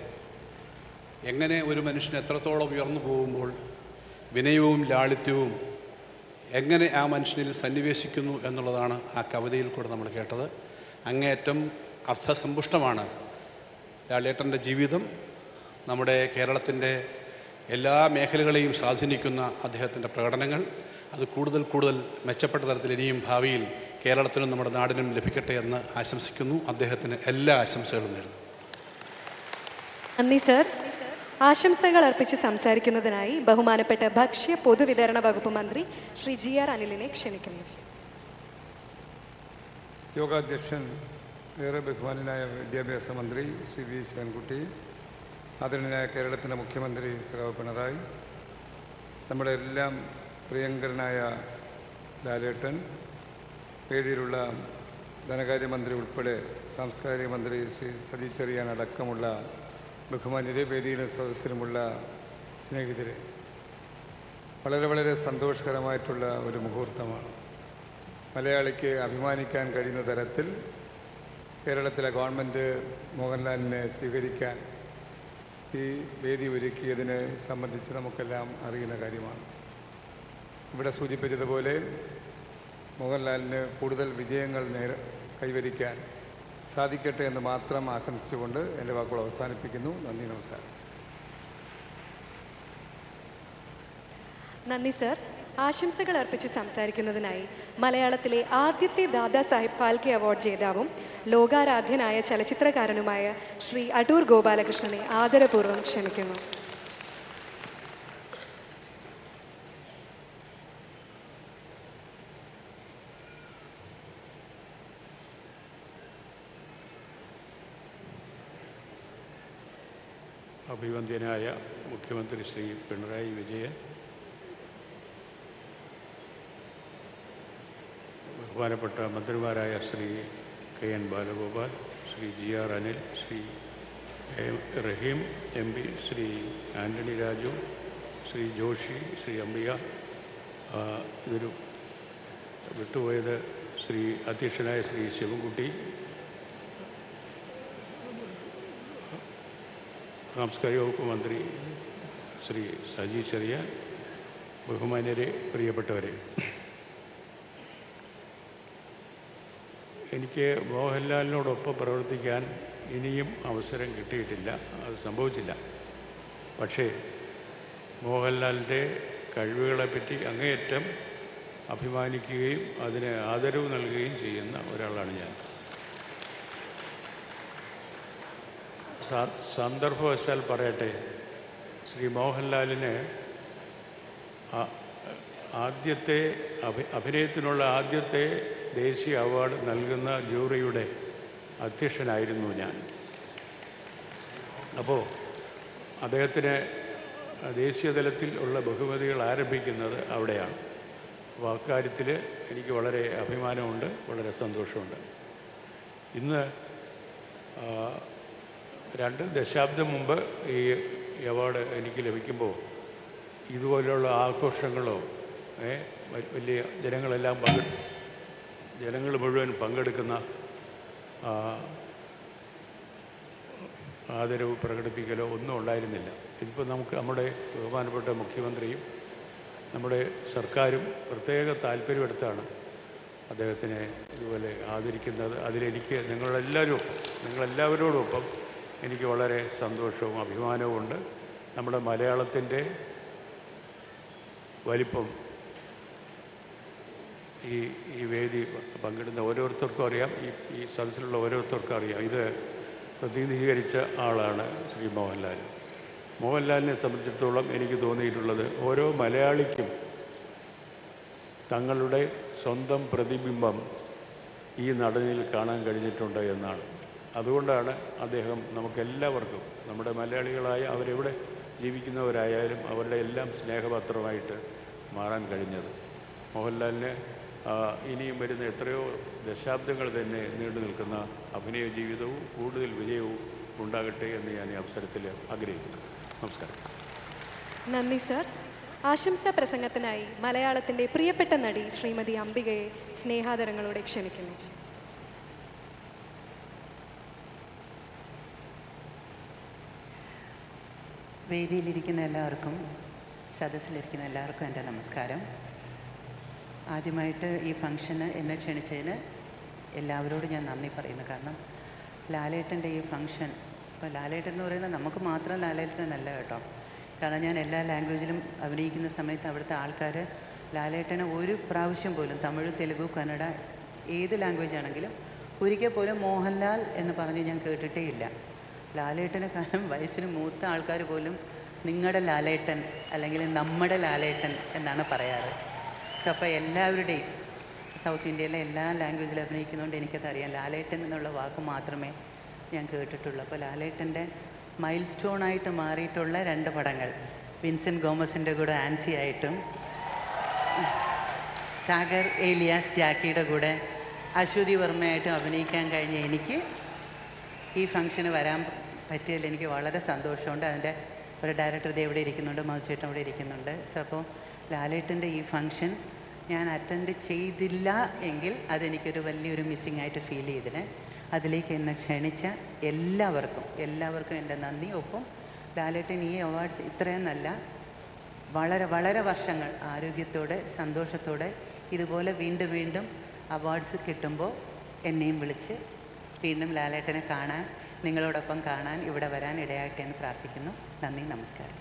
Speaker 6: എങ്ങനെ ഒരു മനുഷ്യൻ എത്രത്തോളം ഉയർന്നു പോകുമ്പോൾ വിനയവും ലാളിത്യവും എങ്ങനെ ആ മനുഷ്യനിൽ സന്നിവേശിക്കുന്നു എന്നുള്ളതാണ് ആ കവിതയിൽ കൂടെ നമ്മൾ കേട്ടത്. അങ്ങേയറ്റം അർത്ഥസമ്പുഷ്ടമാണ് ലാലേട്ടൻ്റെ ജീവിതം. നമ്മുടെ കേരളത്തിൻ്റെ എല്ലാ മേഖലകളെയും സ്വാധീനിക്കുന്ന അദ്ദേഹത്തിൻ്റെ പ്രകടനങ്ങൾ അത് കൂടുതൽ മെച്ചപ്പെട്ട തരത്തിൽ ഇനിയും ഭാവിയിൽ കേരളത്തിനും നമ്മുടെ നാടിനും ലഭിക്കട്ടെ എന്ന് ആശംസിക്കുന്നു. അദ്ദേഹത്തിന് എല്ലാ ആശംസകളും നേരുന്നു.
Speaker 1: നന്ദി സർ. ആശംസകൾ അർപ്പിച്ച് സംസാരിക്കുന്നതിനായി ബഹുമാനപ്പെട്ട ഭക്ഷ്യ പൊതുവിതരണ വകുപ്പ് മന്ത്രി ശ്രീ GR അനിലിനെ ക്ഷണിക്കുന്നു.
Speaker 7: യോഗാധ്യക്ഷൻ, ഏറെ ബഹുമാനായ വിദ്യാഭ്യാസ മന്ത്രി ശ്രീ വി ശിവൻകുട്ടി, ആദരണീയനായ കേരളത്തിൻ്റെ മുഖ്യമന്ത്രി സഖാവ് പിണറായി, നമ്മുടെ എല്ലാം പ്രിയങ്കരനായ ലാലേട്ടൻ, വേദിയിലുള്ള ധനകാര്യമന്ത്രി ഉൾപ്പെടെ സാംസ്കാരിക മന്ത്രി ശ്രീ സജി ചെറിയാൻ അടക്കമുള്ള ബഹുമാന്യരെ, വേദിയിലും സദസ്സിലുമുള്ള സ്നേഹിതരെ, വളരെ സന്തോഷകരമായിട്ടുള്ള ഒരു മുഹൂർത്തമാണ്. മലയാളിക്ക് അഭിമാനിക്കാൻ കഴിയുന്ന തരത്തിൽ കേരളത്തിലെ ഗവൺമെൻറ് മോഹൻലാലിനെ സ്വീകരിക്കാൻ ഈ വേദി ഒരുക്കിയതിനെ സംബന്ധിച്ച് നമുക്കെല്ലാം അറിയുന്ന കാര്യമാണ്. ഇവിടെ സൂചിപ്പിച്ചതുപോലെ മോഹൻലാലിന് കൂടുതൽ വിജയങ്ങൾ കൈവരിക്കാൻ സാധിക്കട്ടെ എന്ന് മാത്രം ആശംസിച്ചുകൊണ്ട് എൻ്റെ വാക്കുകൾ അവസാനിപ്പിക്കുന്നു. നന്ദി, നമസ്കാരം.
Speaker 1: നന്ദി സർ. ആശംസകൾ അർപ്പിച്ച് സംസാരിക്കുന്നതിനായി മലയാളത്തിലെ ആദ്യത്തെ ദാദാ സാഹിബ് ഫാൽക്കെ അവാർഡ് ജേതാവും ലോകാരാധ്യനായ ചലച്ചിത്രകാരനുമായ ശ്രീ അടൂർ ഗോപാലകൃഷ്ണനെ ആദരപൂർവ്വം ക്ഷണിക്കുന്നു.
Speaker 8: അഭിവന്ദ്യനായ മുഖ്യമന്ത്രി ശ്രീ പിണറായി വിജയൻ, ബഹുമാനപ്പെട്ട മന്ത്രിമാരായ Shri K N Balagopal, Shri GR Anil, Shri Rahim MP, Shri Antony Raju, Shri Joshi, Shri Ambika, ഇതൊരു വിട്ടുപോയത് ശ്രീ അധ്യക്ഷനായ ശ്രീ ശിവൻകുട്ടി, സാംസ്കാരിക വകുപ്പ് മന്ത്രി ശ്രീ സജി ചെറിയാൻ, ബഹുമാന്യരെ, പ്രിയപ്പെട്ടവരെ, എനിക്ക് മോഹൻലാലിനോടൊപ്പം പ്രവർത്തിക്കാൻ ഇനിയും അവസരം കിട്ടിയിട്ടില്ല, അത് സംഭവിച്ചില്ല. പക്ഷേ മോഹൻലാലിൻ്റെ കഴിവുകളെപ്പറ്റി അങ്ങേയറ്റം അഭിമാനിക്കുകയും അതിന് ആദരവ് നൽകുകയും ചെയ്യുന്ന ഒരാളാണ് ഞാൻ. സന്ദർഭവശാൽ പറയട്ടെ, ശ്രീ മോഹൻലാലിന് ആദ്യത്തെ അഭിനയത്തിനുള്ള ആദ്യത്തെ ദേശീയ അവാർഡ് നൽകുന്ന ജൂറിയുടെ അധ്യക്ഷനായിരുന്നു ഞാൻ. അപ്പോൾ അദ്ദേഹത്തിന് ദേശീയ തലത്തിൽ ഉള്ള ബഹുമതികൾ ആരംഭിക്കുന്നത് അവിടെയാണ്. അപ്പോൾ അക്കാര്യത്തിൽ എനിക്ക് വളരെ അഭിമാനമുണ്ട്, വളരെ സന്തോഷമുണ്ട്. ഇന്ന് 2 ദശാബ്ദം മുമ്പ് ഈ അവാർഡ് എനിക്ക് ലഭിക്കുമ്പോൾ ഇതുപോലെയുള്ള ആഘോഷങ്ങളോ വലിയ ജനങ്ങൾ മുഴുവൻ പങ്കെടുക്കുന്ന ആദരവ് പ്രകടിപ്പിക്കലോ ഒന്നും ഉണ്ടായിരുന്നില്ല. ഇതിപ്പോൾ നമ്മുടെ ബഹുമാനപ്പെട്ട മുഖ്യമന്ത്രിയും നമ്മുടെ സർക്കാരും പ്രത്യേക താല്പര്യമെടുത്താണ് അദ്ദേഹത്തിനെ ഇതുപോലെ ആദരിക്കുന്നത്. അതിലെനിക്ക് നിങ്ങളെല്ലാവരോടൊപ്പം എനിക്ക് വളരെ സന്തോഷവും അഭിമാനവും ഉണ്ട്. നമ്മുടെ മലയാളത്തിൻ്റെ വലിപ്പം ഈ വേദി പങ്കിടുന്ന ഓരോരുത്തർക്കും അറിയാം, ഈ സദസ്സിലുള്ള ഓരോരുത്തർക്കും അറിയാം. ഇത് പ്രതിനിധീകരിച്ച ആളാണ് ശ്രീ മോഹൻലാൽ. മോഹൻലാലിനെ സംബന്ധിച്ചിടത്തോളം എനിക്ക് തോന്നിയിട്ടുള്ളത് ഓരോ മലയാളിക്കും തങ്ങളുടെ സ്വന്തം പ്രതിബിംബം ഈ നടനിൽ കാണാൻ കഴിഞ്ഞിട്ടുണ്ട് എന്നാണ്. അതുകൊണ്ടാണ് അദ്ദേഹം നമുക്കെല്ലാവർക്കും, നമ്മുടെ മലയാളികളായ അവരെവിടെ ജീവിക്കുന്നവരായാലും അവരുടെ എല്ലാം സ്നേഹപാത്രമായിട്ട് മാറാൻ കഴിഞ്ഞത്. മോഹൻലാലിന് ഇനിയും വരുന്ന എത്രയോ ദശാബ്ദങ്ങൾ തന്നെ നീണ്ടു നിൽക്കുന്ന അഭിനയ ജീവിതവും കൂടുതൽ വിജയവും ഉണ്ടാകട്ടെ എന്ന് ഞാൻ ഈ അവസരത്തിൽ ആഗ്രഹിക്കുന്നു. നമസ്കാരം.
Speaker 1: നന്ദി സർ. ആശംസാ പ്രസംഗത്തിനായി മലയാളത്തിൻ്റെ പ്രിയപ്പെട്ട നടി ശ്രീമതി അംബികയെ സ്നേഹാദരങ്ങളോടെ ക്ഷണിക്കുന്നു.
Speaker 9: വേദിയിലിരിക്കുന്ന എല്ലാവർക്കും, സദസ്സിലിരിക്കുന്ന എല്ലാവർക്കും എൻ്റെ നമസ്കാരം. ആദ്യമായിട്ട് ഈ ഫംഗ്ഷന് എന്നെ ക്ഷണിച്ചതിന് എല്ലാവരോടും ഞാൻ നന്ദി പറയുന്നു. കാരണം ലാലേട്ടൻ്റെ ഈ ഫംഗ്ഷൻ, ഇപ്പോൾ ലാലേട്ടൻ എന്ന് പറയുന്നത് നമുക്ക് മാത്രം ലാലേട്ടനല്ല കേട്ടോ. കാരണം ഞാൻ എല്ലാ ലാംഗ്വേജിലും അഭിനയിക്കുന്ന സമയത്ത് അവിടുത്തെ ആൾക്കാർ ലാലേട്ടനെ ഒരു പ്രാവശ്യം പോലും, തമിഴ്, തെലുഗു, കന്നഡ, ഏത് ലാംഗ്വേജ് ആണെങ്കിലും ഒരിക്കൽ പോലും മോഹൻലാൽ എന്ന് പറഞ്ഞ് ഞാൻ കേട്ടിട്ടേ ഇല്ല. ലാലേട്ടന് കാരണം വയസ്സിന് മൂത്ത ആൾക്കാർ പോലും നിങ്ങളുടെ ലാലേട്ടൻ അല്ലെങ്കിൽ നമ്മുടെ ലാലേട്ടൻ എന്നാണ് പറയാറ്. സോ അപ്പോൾ എല്ലാവരുടെയും സൗത്ത് ഇന്ത്യയിലെ എല്ലാ ലാംഗ്വേജിലും അഭിനയിക്കുന്നതുകൊണ്ട് എനിക്കതറിയാം. ലാലേട്ടൻ എന്നുള്ള വാക്ക് മാത്രമേ ഞാൻ കേട്ടിട്ടുള്ളൂ. അപ്പോൾ ലാലേട്ടൻ്റെ മൈൽ സ്റ്റോണായിട്ട് മാറിയിട്ടുള്ള 2 പടങ്ങൾ, വിൻസെൻ്റ് ഗോമസിൻ്റെ കൂടെ ആൻസി ആയിട്ടും സാഗർ ഏലിയാസ് ജാക്കിയുടെ കൂടെ അശ്വതി വർമ്മയായിട്ടും അഭിനയിക്കാൻ കഴിഞ്ഞ എനിക്ക് ഈ ഫംഗ്ഷന് വരാൻ പറ്റിയതിൽ എനിക്ക് വളരെ സന്തോഷമുണ്ട്. അതിൻ്റെ ഒരു ഡയറക്ടർ ഇത് എവിടെ ഇരിക്കുന്നുണ്ട്, മധുചേട്ടൻ ഇവിടെ ഇരിക്കുന്നുണ്ട്. സോ അപ്പോൾ ലാലേട്ടൻ്റെ ഈ ഫംഗ്ഷൻ ഞാൻ അറ്റൻഡ് ചെയ്തില്ല എങ്കിൽ അതെനിക്കൊരു വലിയൊരു മിസ്സിംഗ് ആയിട്ട് ഫീൽ ചെയ്തിന്. അതിലേക്ക് എന്നെ ക്ഷണിച്ച എല്ലാവർക്കും എൻ്റെ നന്ദി. ഒപ്പം ലാലേട്ടൻ ഈ അവാർഡ്സ് ഇത്രയും നല്ല വളരെ വളരെ വർഷങ്ങൾ ആരോഗ്യത്തോടെ സന്തോഷത്തോടെ ഇതുപോലെ വീണ്ടും വീണ്ടും അവാർഡ്സ് കിട്ടുമ്പോൾ എന്നെയും വിളിച്ച് വീണ്ടും ലാലേട്ടനെ കാണാൻ, നിങ്ങളോടൊപ്പം കാണാൻ ഇവിടെ വരാൻ ഇടയാകട്ടെ എന്ന് പ്രാർത്ഥിക്കുന്നു. നന്ദി, നമസ്കാരം.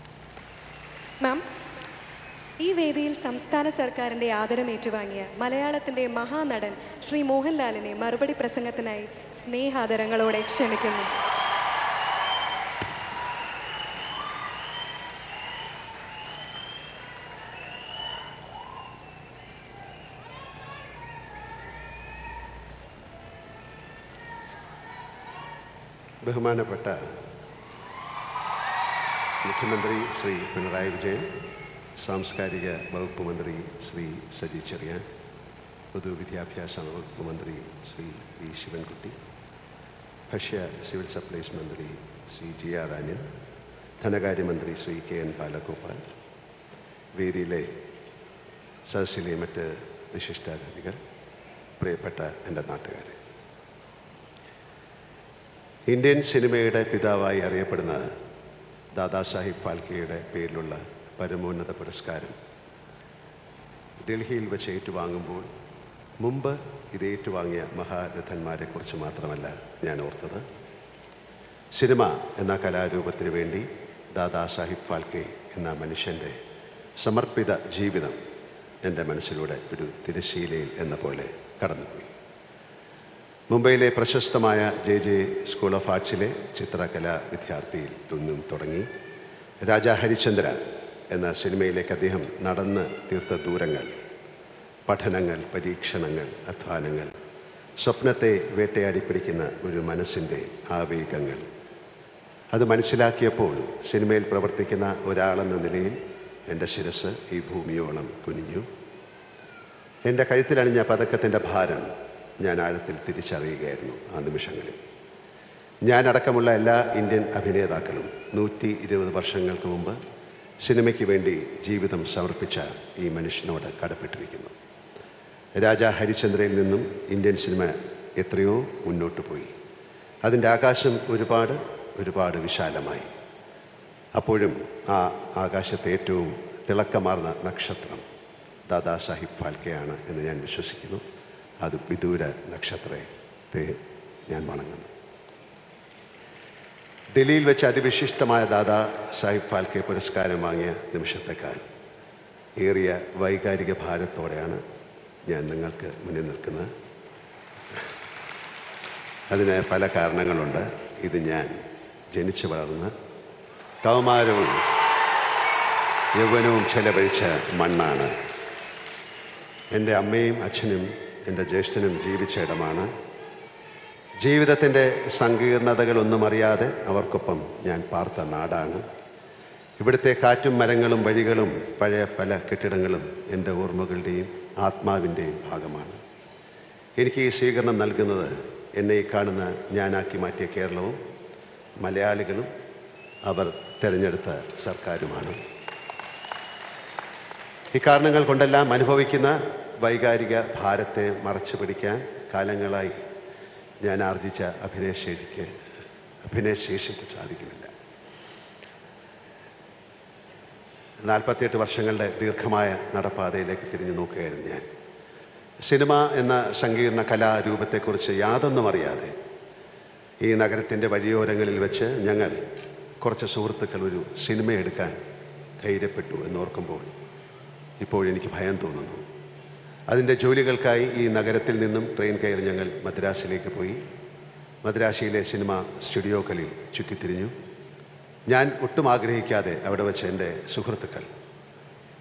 Speaker 1: മാം, ഈ വേദിയിൽ സംസ്ഥാന സർക്കാരിൻ്റെ ആദരം ഏറ്റുവാങ്ങിയ മലയാളത്തിൻ്റെ മഹാനടൻ ശ്രീ മോഹൻലാലിനെ മറുപടി പ്രസംഗത്തിനായി സ്നേഹാദരങ്ങളോടെ ക്ഷണിക്കുന്നു.
Speaker 10: ബഹുമാനപ്പെട്ട മുഖ്യമന്ത്രി ശ്രീ പിണറായി വിജയൻ, സാംസ്കാരിക വകുപ്പ് മന്ത്രി ശ്രീ സജി ചെറിയാൻ, പൊതുവിദ്യാഭ്യാസ വകുപ്പ് മന്ത്രി ശ്രീ വി ശിവൻകുട്ടി, ഭക്ഷ്യ സിവിൽ സപ്ലൈസ് മന്ത്രി ശ്രീ ജി ആർ അനിൽ, ധനകാര്യമന്ത്രി ശ്രീ കെ എൻ ബാലഗോപാൽ, വേദിയിലെ സദസ്സിലെ മറ്റ് വിശിഷ്ടാതിഥികൾ, പ്രിയപ്പെട്ട എൻ്റെ നാട്ടുകാരെ, ഇന്ത്യൻ സിനിമയുടെ പിതാവായി അറിയപ്പെടുന്ന ദാദാസാഹിബ് ഫാൽക്കെയുടെ പേരിലുള്ള പരമോന്നത പുരസ്കാരം ഡൽഹിയിൽ വെച്ച് ഏറ്റുവാങ്ങുമ്പോൾ മുമ്പ് ഇത് ഏറ്റുവാങ്ങിയ മഹാരഥന്മാരെക്കുറിച്ച് മാത്രമല്ല ഞാൻ ഓർത്തത്, സിനിമ എന്ന കലാരൂപത്തിന് വേണ്ടി ദാദാസാഹിബ് ഫാൽക്കെ എന്ന മനുഷ്യൻ്റെ സമർപ്പിത ജീവിതം എൻ്റെ മനസ്സിലൂടെ ഒരു തിരശ്ശീലയിൽ എന്ന പോലെ കടന്നുപോയി. മുംബൈയിലെ പ്രശസ്തമായ JJ സ്കൂൾ ഓഫ് ആർട്സിലെ ചിത്രകലാ വിദ്യാർത്ഥിയിൽ നിന്നും തുടങ്ങി രാജാ ഹരിചന്ദ്ര എന്ന സിനിമയിലേക്ക് അദ്ദേഹം നടന്ന് തീർത്ത ദൂരങ്ങൾ, പഠനങ്ങൾ, പരീക്ഷണങ്ങൾ, അധ്വാനങ്ങൾ, സ്വപ്നത്തെ വേട്ടയാടി പിടിക്കുന്ന ഒരു മനസ്സിൻ്റെ ആവേഗങ്ങൾ, അത് മനസ്സിലാക്കിയപ്പോൾ സിനിമയിൽ പ്രവർത്തിക്കുന്ന ഒരാളെന്ന നിലയിൽ എൻ്റെ ശിരസ് ഈ ഭൂമിയോളം കുനിഞ്ഞു. എൻ്റെ കഴുത്തിലണിഞ്ഞ പതക്കത്തിൻ്റെ ഭാരം ഞാൻ ആഴത്തിൽ തിരിച്ചറിയുകയായിരുന്നു ആ നിമിഷങ്ങളിൽ. ഞാനടക്കമുള്ള എല്ലാ ഇന്ത്യൻ അഭിനേതാക്കളും 120 വർഷങ്ങൾക്ക് മുമ്പ് സിനിമയ്ക്ക് വേണ്ടി ജീവിതം സമർപ്പിച്ച ഈ മനുഷ്യനോട് കടപ്പെട്ടിരിക്കുന്നു. രാജാ ഹരിചന്ദ്രയിൽ നിന്നും ഇന്ത്യൻ സിനിമ എത്രയോ മുന്നോട്ട് പോയി. അതിൻ്റെ ആകാശം ഒരുപാട് വിശാലമായി. അപ്പോഴും ആ ആകാശത്തെ ഏറ്റവും തിളക്കമാർന്ന നക്ഷത്രം ദാദാസാഹിബ് ഫാൽക്കെയാണ് എന്ന് ഞാൻ വിശ്വസിക്കുന്നു. അത് വിദൂര നക്ഷത്രത്തെ ഞാൻ വണങ്ങുന്നു. ഡൽഹിയിൽ വെച്ച് അതിവിശിഷ്ടമായ ദാദാ സാഹിബ് ഫാൽക്കെ പുരസ്കാരം വാങ്ങിയ നിമിഷത്തെക്കാൾ ഏറിയ വൈകാരിക ഭാരത്തോടെയാണ് ഞാൻ നിങ്ങൾക്ക് മുന്നിൽ നിൽക്കുന്നത്. അതിന് പല കാരണങ്ങളുണ്ട്. ഇത് ഞാൻ ജനിച്ചു വളർന്ന് കൗമാരവും യൗവനവും ചെലവഴിച്ച മണ്ണാണ്. എൻ്റെ അമ്മയും അച്ഛനും എൻ്റെ ജ്യേഷ്ഠനും ജീവിച്ച ഇടമാണ്. ജീവിതത്തിൻ്റെ സങ്കീർണതകളൊന്നും അറിയാതെ അവർക്കൊപ്പം ഞാൻ പാർത്ത നാടാണ്. ഇവിടുത്തെ കാറ്റും മരങ്ങളും വഴികളും പഴയ പല കെട്ടിടങ്ങളും എൻ്റെ ഓർമ്മകളുടെയും ആത്മാവിൻ്റെയും ഭാഗമാണ്. എനിക്ക് ഈ സ്വീകരണം നൽകുന്നത് എന്നെ ഈ കാണുന്ന ഞാനാക്കി മാറ്റിയ കേരളവും മലയാളികളും അവർ തിരഞ്ഞെടുത്ത സർക്കാരുമാണ്. ഈ കാരണങ്ങൾ കൊണ്ടെല്ലാം അനുഭവിക്കുന്ന വൈകാരിക ഭാരത്തെ മറച്ചു പിടിക്കാൻ കാലങ്ങളായി ഞാൻ ആർജിച്ച അഭിനയശേഷിക്ക് സാധിക്കുന്നില്ല. 48 വർഷങ്ങളുടെ ദീർഘമായ നടപ്പാതയിലേക്ക് തിരിഞ്ഞു നോക്കുകയായിരുന്നു ഞാൻ. സിനിമ എന്ന സങ്കീർണ കലാരൂപത്തെക്കുറിച്ച് യാതൊന്നും അറിയാതെ ഈ നഗരത്തിൻ്റെ വഴിയോരങ്ങളിൽ വെച്ച് ഞങ്ങൾ കുറച്ച് സുഹൃത്തുക്കൾ ഒരു സിനിമ എടുക്കാൻ ധൈര്യപ്പെട്ടു എന്നോർക്കുമ്പോൾ ഇപ്പോഴെനിക്ക് ഭയം തോന്നുന്നു. അതിൻ്റെ ജോലികൾക്കായി ഈ നഗരത്തിൽ നിന്നും ട്രെയിൻ കയറി ഞങ്ങൾ മദ്രാസിലേക്ക് പോയി. മദ്രാസിയിലെ സിനിമ സ്റ്റുഡിയോകളിൽ ചുറ്റിത്തിരിഞ്ഞു. ഞാൻ ഒട്ടും ആഗ്രഹിക്കാതെ അവിടെ വെച്ച് എൻ്റെ സുഹൃത്തുക്കൾ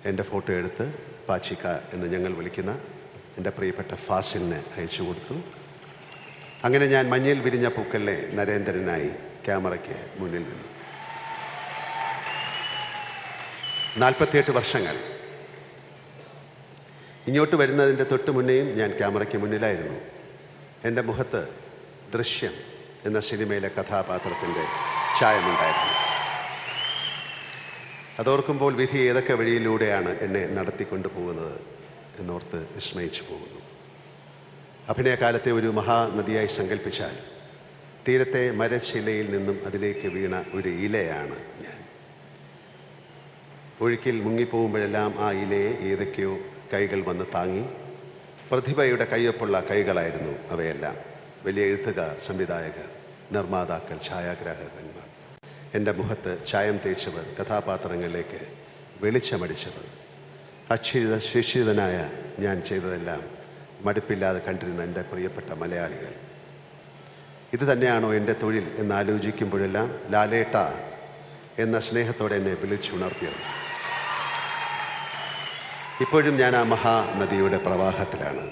Speaker 10: എൻ്റെ ഫോട്ടോ എടുത്ത് പാച്ചിക്ക എന്ന് ഞങ്ങൾ വിളിക്കുന്ന എൻ്റെ പ്രിയപ്പെട്ട ഫാസിലിനെ അയച്ചു കൊടുത്തു. അങ്ങനെ ഞാൻ മഞ്ഞിൽ വിരിഞ്ഞ പൂക്കളിലെ നരേന്ദ്രനായി ക്യാമറയ്ക്ക് മുന്നിൽ നിന്നു. 48 വർഷങ്ങൾ. ഇങ്ങോട്ട് വരുന്നതിൻ്റെ തൊട്ട് മുന്നേയും ഞാൻ ക്യാമറയ്ക്ക് മുന്നിലായിരുന്നു. എൻ്റെ മുഖത്ത് ദൃശ്യം എന്ന സിനിമയിലെ കഥാപാത്രത്തിൻ്റെ ഛായമുണ്ടായിരുന്നു. അതോർക്കുമ്പോൾ വിധി ഏതൊക്കെ വഴിയിലൂടെയാണ് എന്നെ നടത്തിക്കൊണ്ടു പോകുന്നത് എന്നോർത്ത് വിസ്മയിച്ചു പോകുന്നു. അഭിനയകാലത്തെ ഒരു മഹാനദിയായി സങ്കല്പിച്ചാൽ തീരത്തെ മരശിലയിൽ നിന്നും അതിലേക്ക് വീണ ഒരു ഇലയാണ് ഞാൻ. ഒഴുക്കിൽ മുങ്ങിപ്പോകുമ്പോഴെല്ലാം ആ ഇലയെ ഏതൊക്കെയോ കൈകൾ വന്ന് താങ്ങി. പ്രതിഭയുടെ കയ്യൊപ്പുള്ള കൈകളായിരുന്നു അവയെല്ലാം. വലിയ എഴുത്തുകാർ, സംവിധായകർ, നിർമ്മാതാക്കൾ, ഛായാഗ്രാഹകന്മാർ, എൻ്റെ മുഖത്ത് ചായം തേച്ചവർ, കഥാപാത്രങ്ങളിലേക്ക് വെളിച്ചമടിച്ചവർ, ശിക്ഷിതനായ ഞാൻ ചെയ്തതെല്ലാം മടുപ്പില്ലാതെ കണ്ടിരുന്ന എൻ്റെ പ്രിയപ്പെട്ട മലയാളികൾ. ഇത് തന്നെയാണോ എൻ്റെ തൊഴിൽ എന്നാലോചിക്കുമ്പോഴെല്ലാം ലാലേട്ട എന്ന സ്നേഹത്തോടെ എന്നെ വിളിച്ചുണർത്തിയത്. ഇപ്പോഴും ഞാൻ ആ മഹാനദിയുടെ പ്രവാഹത്തിലാണ്.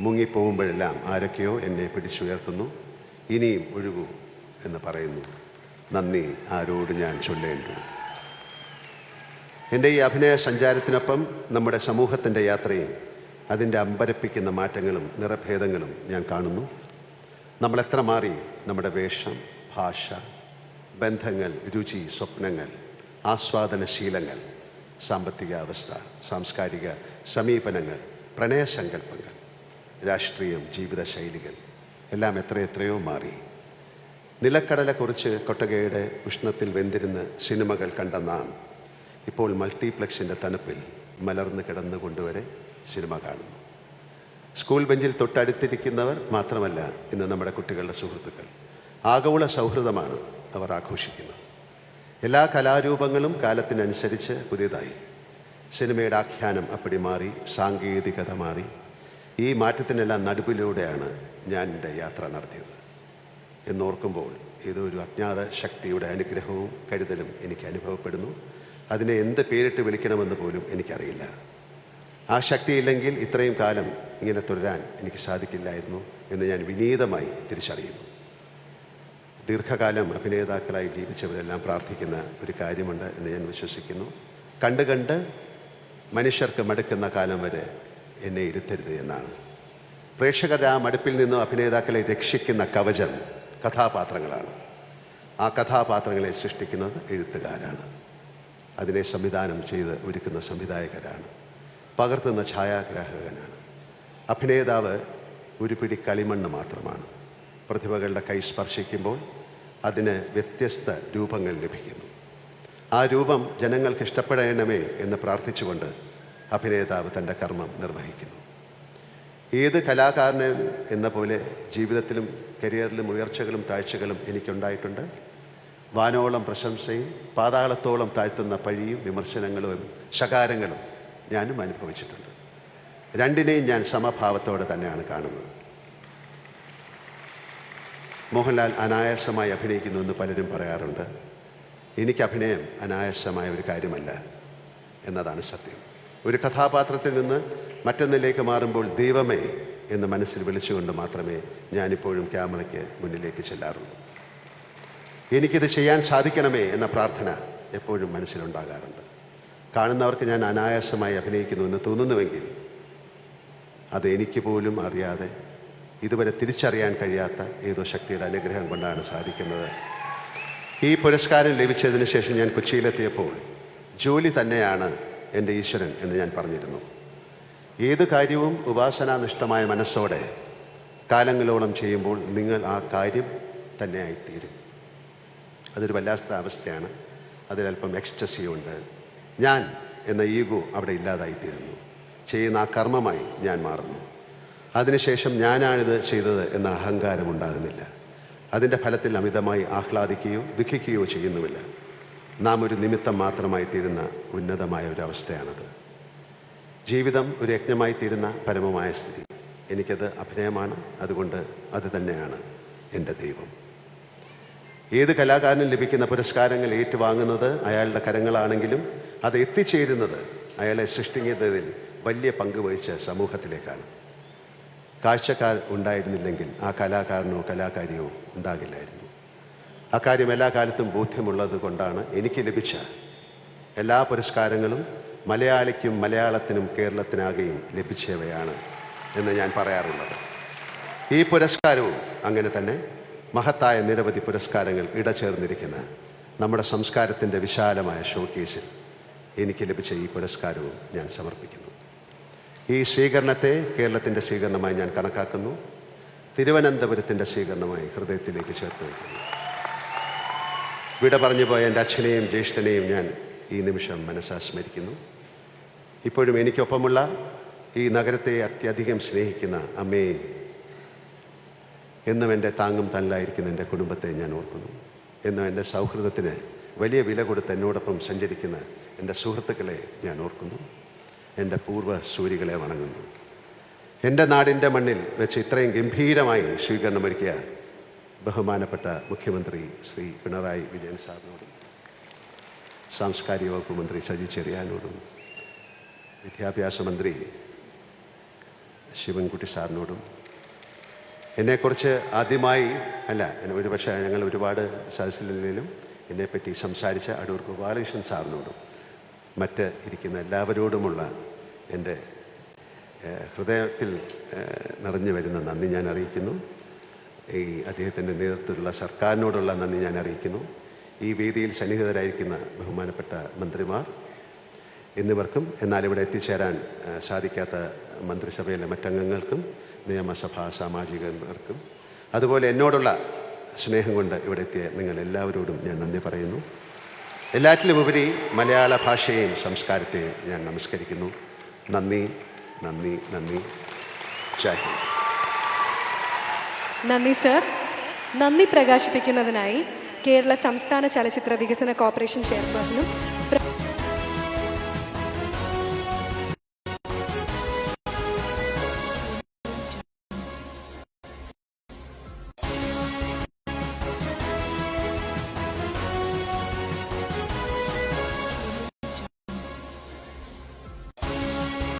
Speaker 10: മുങ്ങിപ്പോകുമ്പോഴെല്ലാം ആരൊക്കെയോ എന്നെ പിടിച്ചുയർത്തുന്നു. ഇനിയും ഒഴുകൂ എന്ന് പറയുന്നു. നന്ദി ആരോട് ഞാൻ ചൊല്ലേണ്ടു. എൻ്റെ ഈ അഭിനയ സഞ്ചാരത്തിനൊപ്പം നമ്മുടെ സമൂഹത്തിൻ്റെ യാത്രയും അതിൻ്റെ അമ്പരപ്പിക്കുന്ന മാറ്റങ്ങളും നിറഭേദങ്ങളും ഞാൻ കാണുന്നു. നമ്മളെത്ര മാറി നമ്മുടെ വേഷം, ഭാഷ, ബന്ധങ്ങൾ, രുചി, സ്വപ്നങ്ങൾ, ആസ്വാദനശീലങ്ങൾ, സാമ്പത്തിക അവസ്ഥ, സാംസ്കാരിക സമീപനങ്ങൾ, പ്രണയസങ്കല്പങ്ങൾ, രാഷ്ട്രീയം, ജീവിതശൈലികൾ എല്ലാം എത്രയോ മാറി. നിലക്കടല കുറിച്ച് കൊട്ടകയുടെ ഉഷ്ണത്തിൽ വെന്തിരുന്ന് സിനിമകൾ കണ്ട നാം ഇപ്പോൾ മൾട്ടിപ്ലക്സിൻ്റെ തണുപ്പിൽ മലർന്ന് കിടന്നുകൊണ്ടുവരെ സിനിമ കാണുന്നു. സ്കൂൾ ബെഞ്ചിൽ തൊട്ടടുത്തിരിക്കുന്നവർ മാത്രമല്ല ഇന്ന് നമ്മുടെ കുട്ടികളുടെ സുഹൃത്തുക്കൾ. ആഗോള സൗഹൃദമാണ് അവർ ആഘോഷിക്കുന്നത്. എല്ലാ കലാരൂപങ്ങളും കാലത്തിനനുസരിച്ച് പുതിയതായി. സിനിമയുടെ ആഖ്യാനം അപ്പടി മാറി, സാങ്കേതികത മാറി. ഈ മാറ്റത്തിനെല്ലാം നടുവിലൂടെയാണ് ഞാൻ എൻ്റെ യാത്ര നടത്തിയത് എന്നോർക്കുമ്പോൾ ഏതോ ഒരു അജ്ഞാത ശക്തിയുടെ അനുഗ്രഹവും കരുതലും എനിക്ക് അനുഭവപ്പെടുന്നു. അതിനെ എന്ത് പേരിട്ട് വിളിക്കണമെന്ന് പോലും എനിക്കറിയില്ല. ആ ശക്തിയില്ലെങ്കിൽ ഇത്രയും കാലം ഇങ്ങനെ തുടരാൻ എനിക്ക് സാധിക്കില്ലായിരുന്നു എന്ന് ഞാൻ വിനീതമായി തിരിച്ചറിയുന്നു. ദീർഘകാലം അഭിനേതാക്കളായി ജീവിച്ചവരെല്ലാം പ്രാർത്ഥിക്കുന്ന ഒരു കാര്യമുണ്ട് എന്ന് ഞാൻ വിശ്വസിക്കുന്നു. കണ്ട് മനുഷ്യർക്ക് മടുക്കുന്ന കാലം വരെ എന്നെ ഇരുത്തരുത് എന്നാണ്. പ്രേക്ഷകർ ആ മടുപ്പിൽ നിന്നും അഭിനേതാക്കളെ രക്ഷിക്കുന്ന കവചം കഥാപാത്രങ്ങളാണ്. ആ കഥാപാത്രങ്ങളെ സൃഷ്ടിക്കുന്നത് എഴുത്തുകാരാണ്. അതിനെ സംവിധാനം ചെയ്ത് ഒരുക്കുന്ന സംവിധായകരാണ്. പകർത്തുന്ന ഛായാഗ്രാഹകനാണ്. അഭിനേതാവ് ഒരു പിടി കളിമണ്ണ് മാത്രമാണ്. പ്രതിഭകളുടെ കൈ സ്പർശിക്കുമ്പോൾ അതിന് വ്യത്യസ്ത രൂപങ്ങൾ ലഭിക്കുന്നു. ആ രൂപം ജനങ്ങൾക്ക് ഇഷ്ടപ്പെടണമേ എന്ന് പ്രാർത്ഥിച്ചുകൊണ്ട് അഭിനേതാവ് തൻ്റെ കർമ്മം നിർവഹിക്കുന്നു. ഏത് കലാകാരനും എന്ന പോലെ ജീവിതത്തിലും കരിയറിലും ഉയർച്ചകളും താഴ്ചകളും എനിക്കുണ്ടായിട്ടുണ്ട്. വാനോളം പ്രശംസയും പാതാളത്തോളം താഴ്ത്തുന്ന പഴിയും വിമർശനങ്ങളും ശകാരങ്ങളും ഞാനും അനുഭവിച്ചിട്ടുണ്ട്. രണ്ടിനെയും ഞാൻ സമഭാവത്തോടെ തന്നെയാണ് കാണുന്നത്. മോഹൻലാൽ അനായാസമായി അഭിനയിക്കുന്നു എന്ന് പലരും പറയാറുണ്ട്. എനിക്ക് അഭിനയം അനായാസമായ ഒരു കാര്യമല്ല എന്നതാണ് സത്യം. ഒരു കഥാപാത്രത്തിൽ നിന്ന് മറ്റൊന്നിലേക്ക് മാറുമ്പോൾ ദൈവമേ എന്ന് മനസ്സിൽ വിളിച്ചുകൊണ്ട് മാത്രമേ ഞാനിപ്പോഴും ക്യാമറയ്ക്ക് മുന്നിലേക്ക് ചെല്ലാറുള്ളൂ. എനിക്കിത് ചെയ്യാൻ സാധിക്കണമേ എന്ന പ്രാർത്ഥന എപ്പോഴും മനസ്സിലുണ്ടാകാറുണ്ട്. കാണുന്നവർക്ക് ഞാൻ അനായാസമായി അഭിനയിക്കുന്നു എന്ന് തോന്നുന്നുവെങ്കിൽ അത് എനിക്ക് പോലും അറിയാതെ ഇതുവരെ തിരിച്ചറിയാൻ കഴിയാത്ത ഏതോ ശക്തിയുടെ അനുഗ്രഹം കൊണ്ടാണ് സാധിക്കുന്നത്. ഈ പുരസ്കാരം ലഭിച്ചതിന് ശേഷം ഞാൻ കൊച്ചിയിലെത്തിയപ്പോൾ ജോലി തന്നെയാണ് എൻ്റെ ഈശ്വരൻ എന്ന് ഞാൻ പറഞ്ഞിരുന്നു. ഏത് കാര്യവും ഉപാസനാനിഷ്ഠമായ മനസ്സോടെ കാലങ്ങളോളം ചെയ്യുമ്പോൾ നിങ്ങൾ ആ കാര്യം തന്നെയായിത്തീരും. അതൊരു വല്ലാത്ത അവസ്ഥയാണ്. അതിലല്പം എക്സ്റ്റസി ഉണ്ട്. ഞാൻ എന്ന ഈഗോ അവിടെ ഇല്ലാതായിത്തീരുന്നു. ചെയ്യുന്ന ആ കർമ്മമായി ഞാൻ മാറുന്നു. അതിനുശേഷം ഞാനാണിത് ചെയ്തത് എന്ന അഹങ്കാരം ഉണ്ടാകുന്നില്ല. അതിൻ്റെ ഫലത്തിൽ അമിതമായി ആഹ്ലാദിക്കുകയോ ദുഃഖിക്കുകയോ ചെയ്യുന്നുമില്ല. നാം ഒരു നിമിത്തം മാത്രമായി തീരുന്ന ഉന്നതമായ ഒരു അവസ്ഥയാണത്. ജീവിതം ഒരു യജ്ഞമായി തീരുന്ന പരമമായ സ്ഥിതി. എനിക്കത് അഭിനയമാണ്. അതുകൊണ്ട് അത് തന്നെയാണ് എൻ്റെ ദൈവം. ഏത് കലാകാരനും ലഭിക്കുന്ന പുരസ്കാരങ്ങൾ ഏറ്റുവാങ്ങുന്നത് അയാളുടെ കരങ്ങളാണെങ്കിലും അത് എത്തിച്ചേരുന്നത് അയാളെ സൃഷ്ടിക്കുന്നതിൽ വലിയ പങ്ക് വഹിച്ച സമൂഹത്തിലേക്കാണ്. കാഴ്ചക്കാർ ഉണ്ടായിരുന്നില്ലെങ്കിൽ ആ കലാകാരനോ കലാകാരിയോ ഉണ്ടാകില്ലായിരുന്നു. അക്കാര്യം എല്ലാ കാലത്തും ബോധ്യമുള്ളത് കൊണ്ടാണ് എനിക്ക് ലഭിച്ച എല്ലാ പുരസ്കാരങ്ങളും മലയാളിക്കും മലയാളത്തിനും കേരളത്തിനാകെയും ലഭിച്ചവയാണ് എന്ന് ഞാൻ പറയാറുള്ളത്. ഈ പുരസ്കാരവും അങ്ങനെ തന്നെ. മഹത്തായ നിരവധി പുരസ്കാരങ്ങൾ ഇടചേർന്നിരിക്കുന്ന നമ്മുടെ സംസ്കാരത്തിൻ്റെ വിശാലമായ ഷോക്കേസിൽ എനിക്ക് ലഭിച്ച ഈ പുരസ്കാരവും ഞാൻ സമർപ്പിക്കുന്നു. ഈ സ്വീകരണത്തെ കേരളത്തിൻ്റെ സ്വീകരണമായി ഞാൻ കണക്കാക്കുന്നു. തിരുവനന്തപുരത്തിൻ്റെ സ്വീകരണമായി ഹൃദയത്തിലേക്ക് ചേർത്ത് വയ്ക്കുന്നു. വിട പറഞ്ഞു പോയ എൻ്റെ അച്ഛനെയും ജ്യേഷ്ഠനെയും ഞാൻ ഈ നിമിഷം മനസ്സാ സ്മരിക്കുന്നു. ഇപ്പോഴും എനിക്കൊപ്പമുള്ള ഈ നഗരത്തെ അത്യധികം സ്നേഹിക്കുന്ന അമ്മയെ, എന്നും എൻ്റെ താങ്ങും തണലായിരിക്കുന്ന എൻ്റെ കുടുംബത്തെ ഞാൻ ഓർക്കുന്നു. എന്നും എൻ്റെ സൗഹൃദത്തിന് വലിയ വില കൊടുത്ത് എന്നോടൊപ്പം സഞ്ചരിക്കുന്ന എൻ്റെ സുഹൃത്തുക്കളെ ഞാൻ ഓർക്കുന്നു. എൻ്റെ പൂർവ്വ സൂരികളെ വണങ്ങുന്നു. എൻ്റെ നാടിൻ്റെ മണ്ണിൽ വെച്ച് ഇത്രയും ഗംഭീരമായി സ്വീകരണമൊരുക്കിയ ബഹുമാനപ്പെട്ട മുഖ്യമന്ത്രി ശ്രീ പിണറായി വിജയൻ സാറിനോടും, സാംസ്കാരിക വകുപ്പ് മന്ത്രി സജി ചെറിയാനോടും, വിദ്യാഭ്യാസ മന്ത്രി ശിവൻകുട്ടി സാറിനോടും, എന്നെക്കുറിച്ച് ആദ്യമായി ഒരുപക്ഷെ ഞങ്ങൾ ഒരുപാട് സദസ്സിലും എന്നെപ്പറ്റി സംസാരിച്ച അടൂർ ഗോപാലകൃഷ്ണൻ സാറിനോടും മറ്റ് ഇരിക്കുന്ന എല്ലാവരോടുമുള്ള എൻ്റെ ഹൃദയത്തിൽ നിറഞ്ഞു വരുന്ന നന്ദി ഞാൻ അറിയിക്കുന്നു. ഈ അദ്ദേഹത്തിൻ്റെ നേതൃത്വത്തിലുള്ള സർക്കാരിനോടുള്ള നന്ദി ഞാൻ അറിയിക്കുന്നു. ഈ വേദിയിൽ സന്നിഹിതരായിരിക്കുന്ന ബഹുമാനപ്പെട്ട മന്ത്രിമാർ എന്നിവർക്കും, എന്നാൽ ഇവിടെ എത്തിച്ചേരാൻ സാധിക്കാത്ത മന്ത്രിസഭയിലെ മറ്റംഗങ്ങൾക്കും, നിയമസഭാ സാമാജികർക്കും, അതുപോലെ എന്നോടുള്ള സ്നേഹം കൊണ്ട് ഇവിടെ എത്തിയ നിങ്ങൾ എല്ലാവരോടും ഞാൻ നന്ദി പറയുന്നു. എല്ലാറ്റിലുമുപരി മലയാള ഭാഷയെയും സംസ്കാരത്തെയും ഞാൻ നമസ്കരിക്കുന്നു. നന്ദി, നന്ദി, നന്ദി. ജയ് ഹിന്ദ്.
Speaker 1: നന്ദി സർ. നന്ദി പ്രകാശിപ്പിക്കുന്നതിനായി കേരള സംസ്ഥാന ചലച്ചിത്ര വികസന കോർപ്പറേഷൻ ചെയർപേഴ്സണും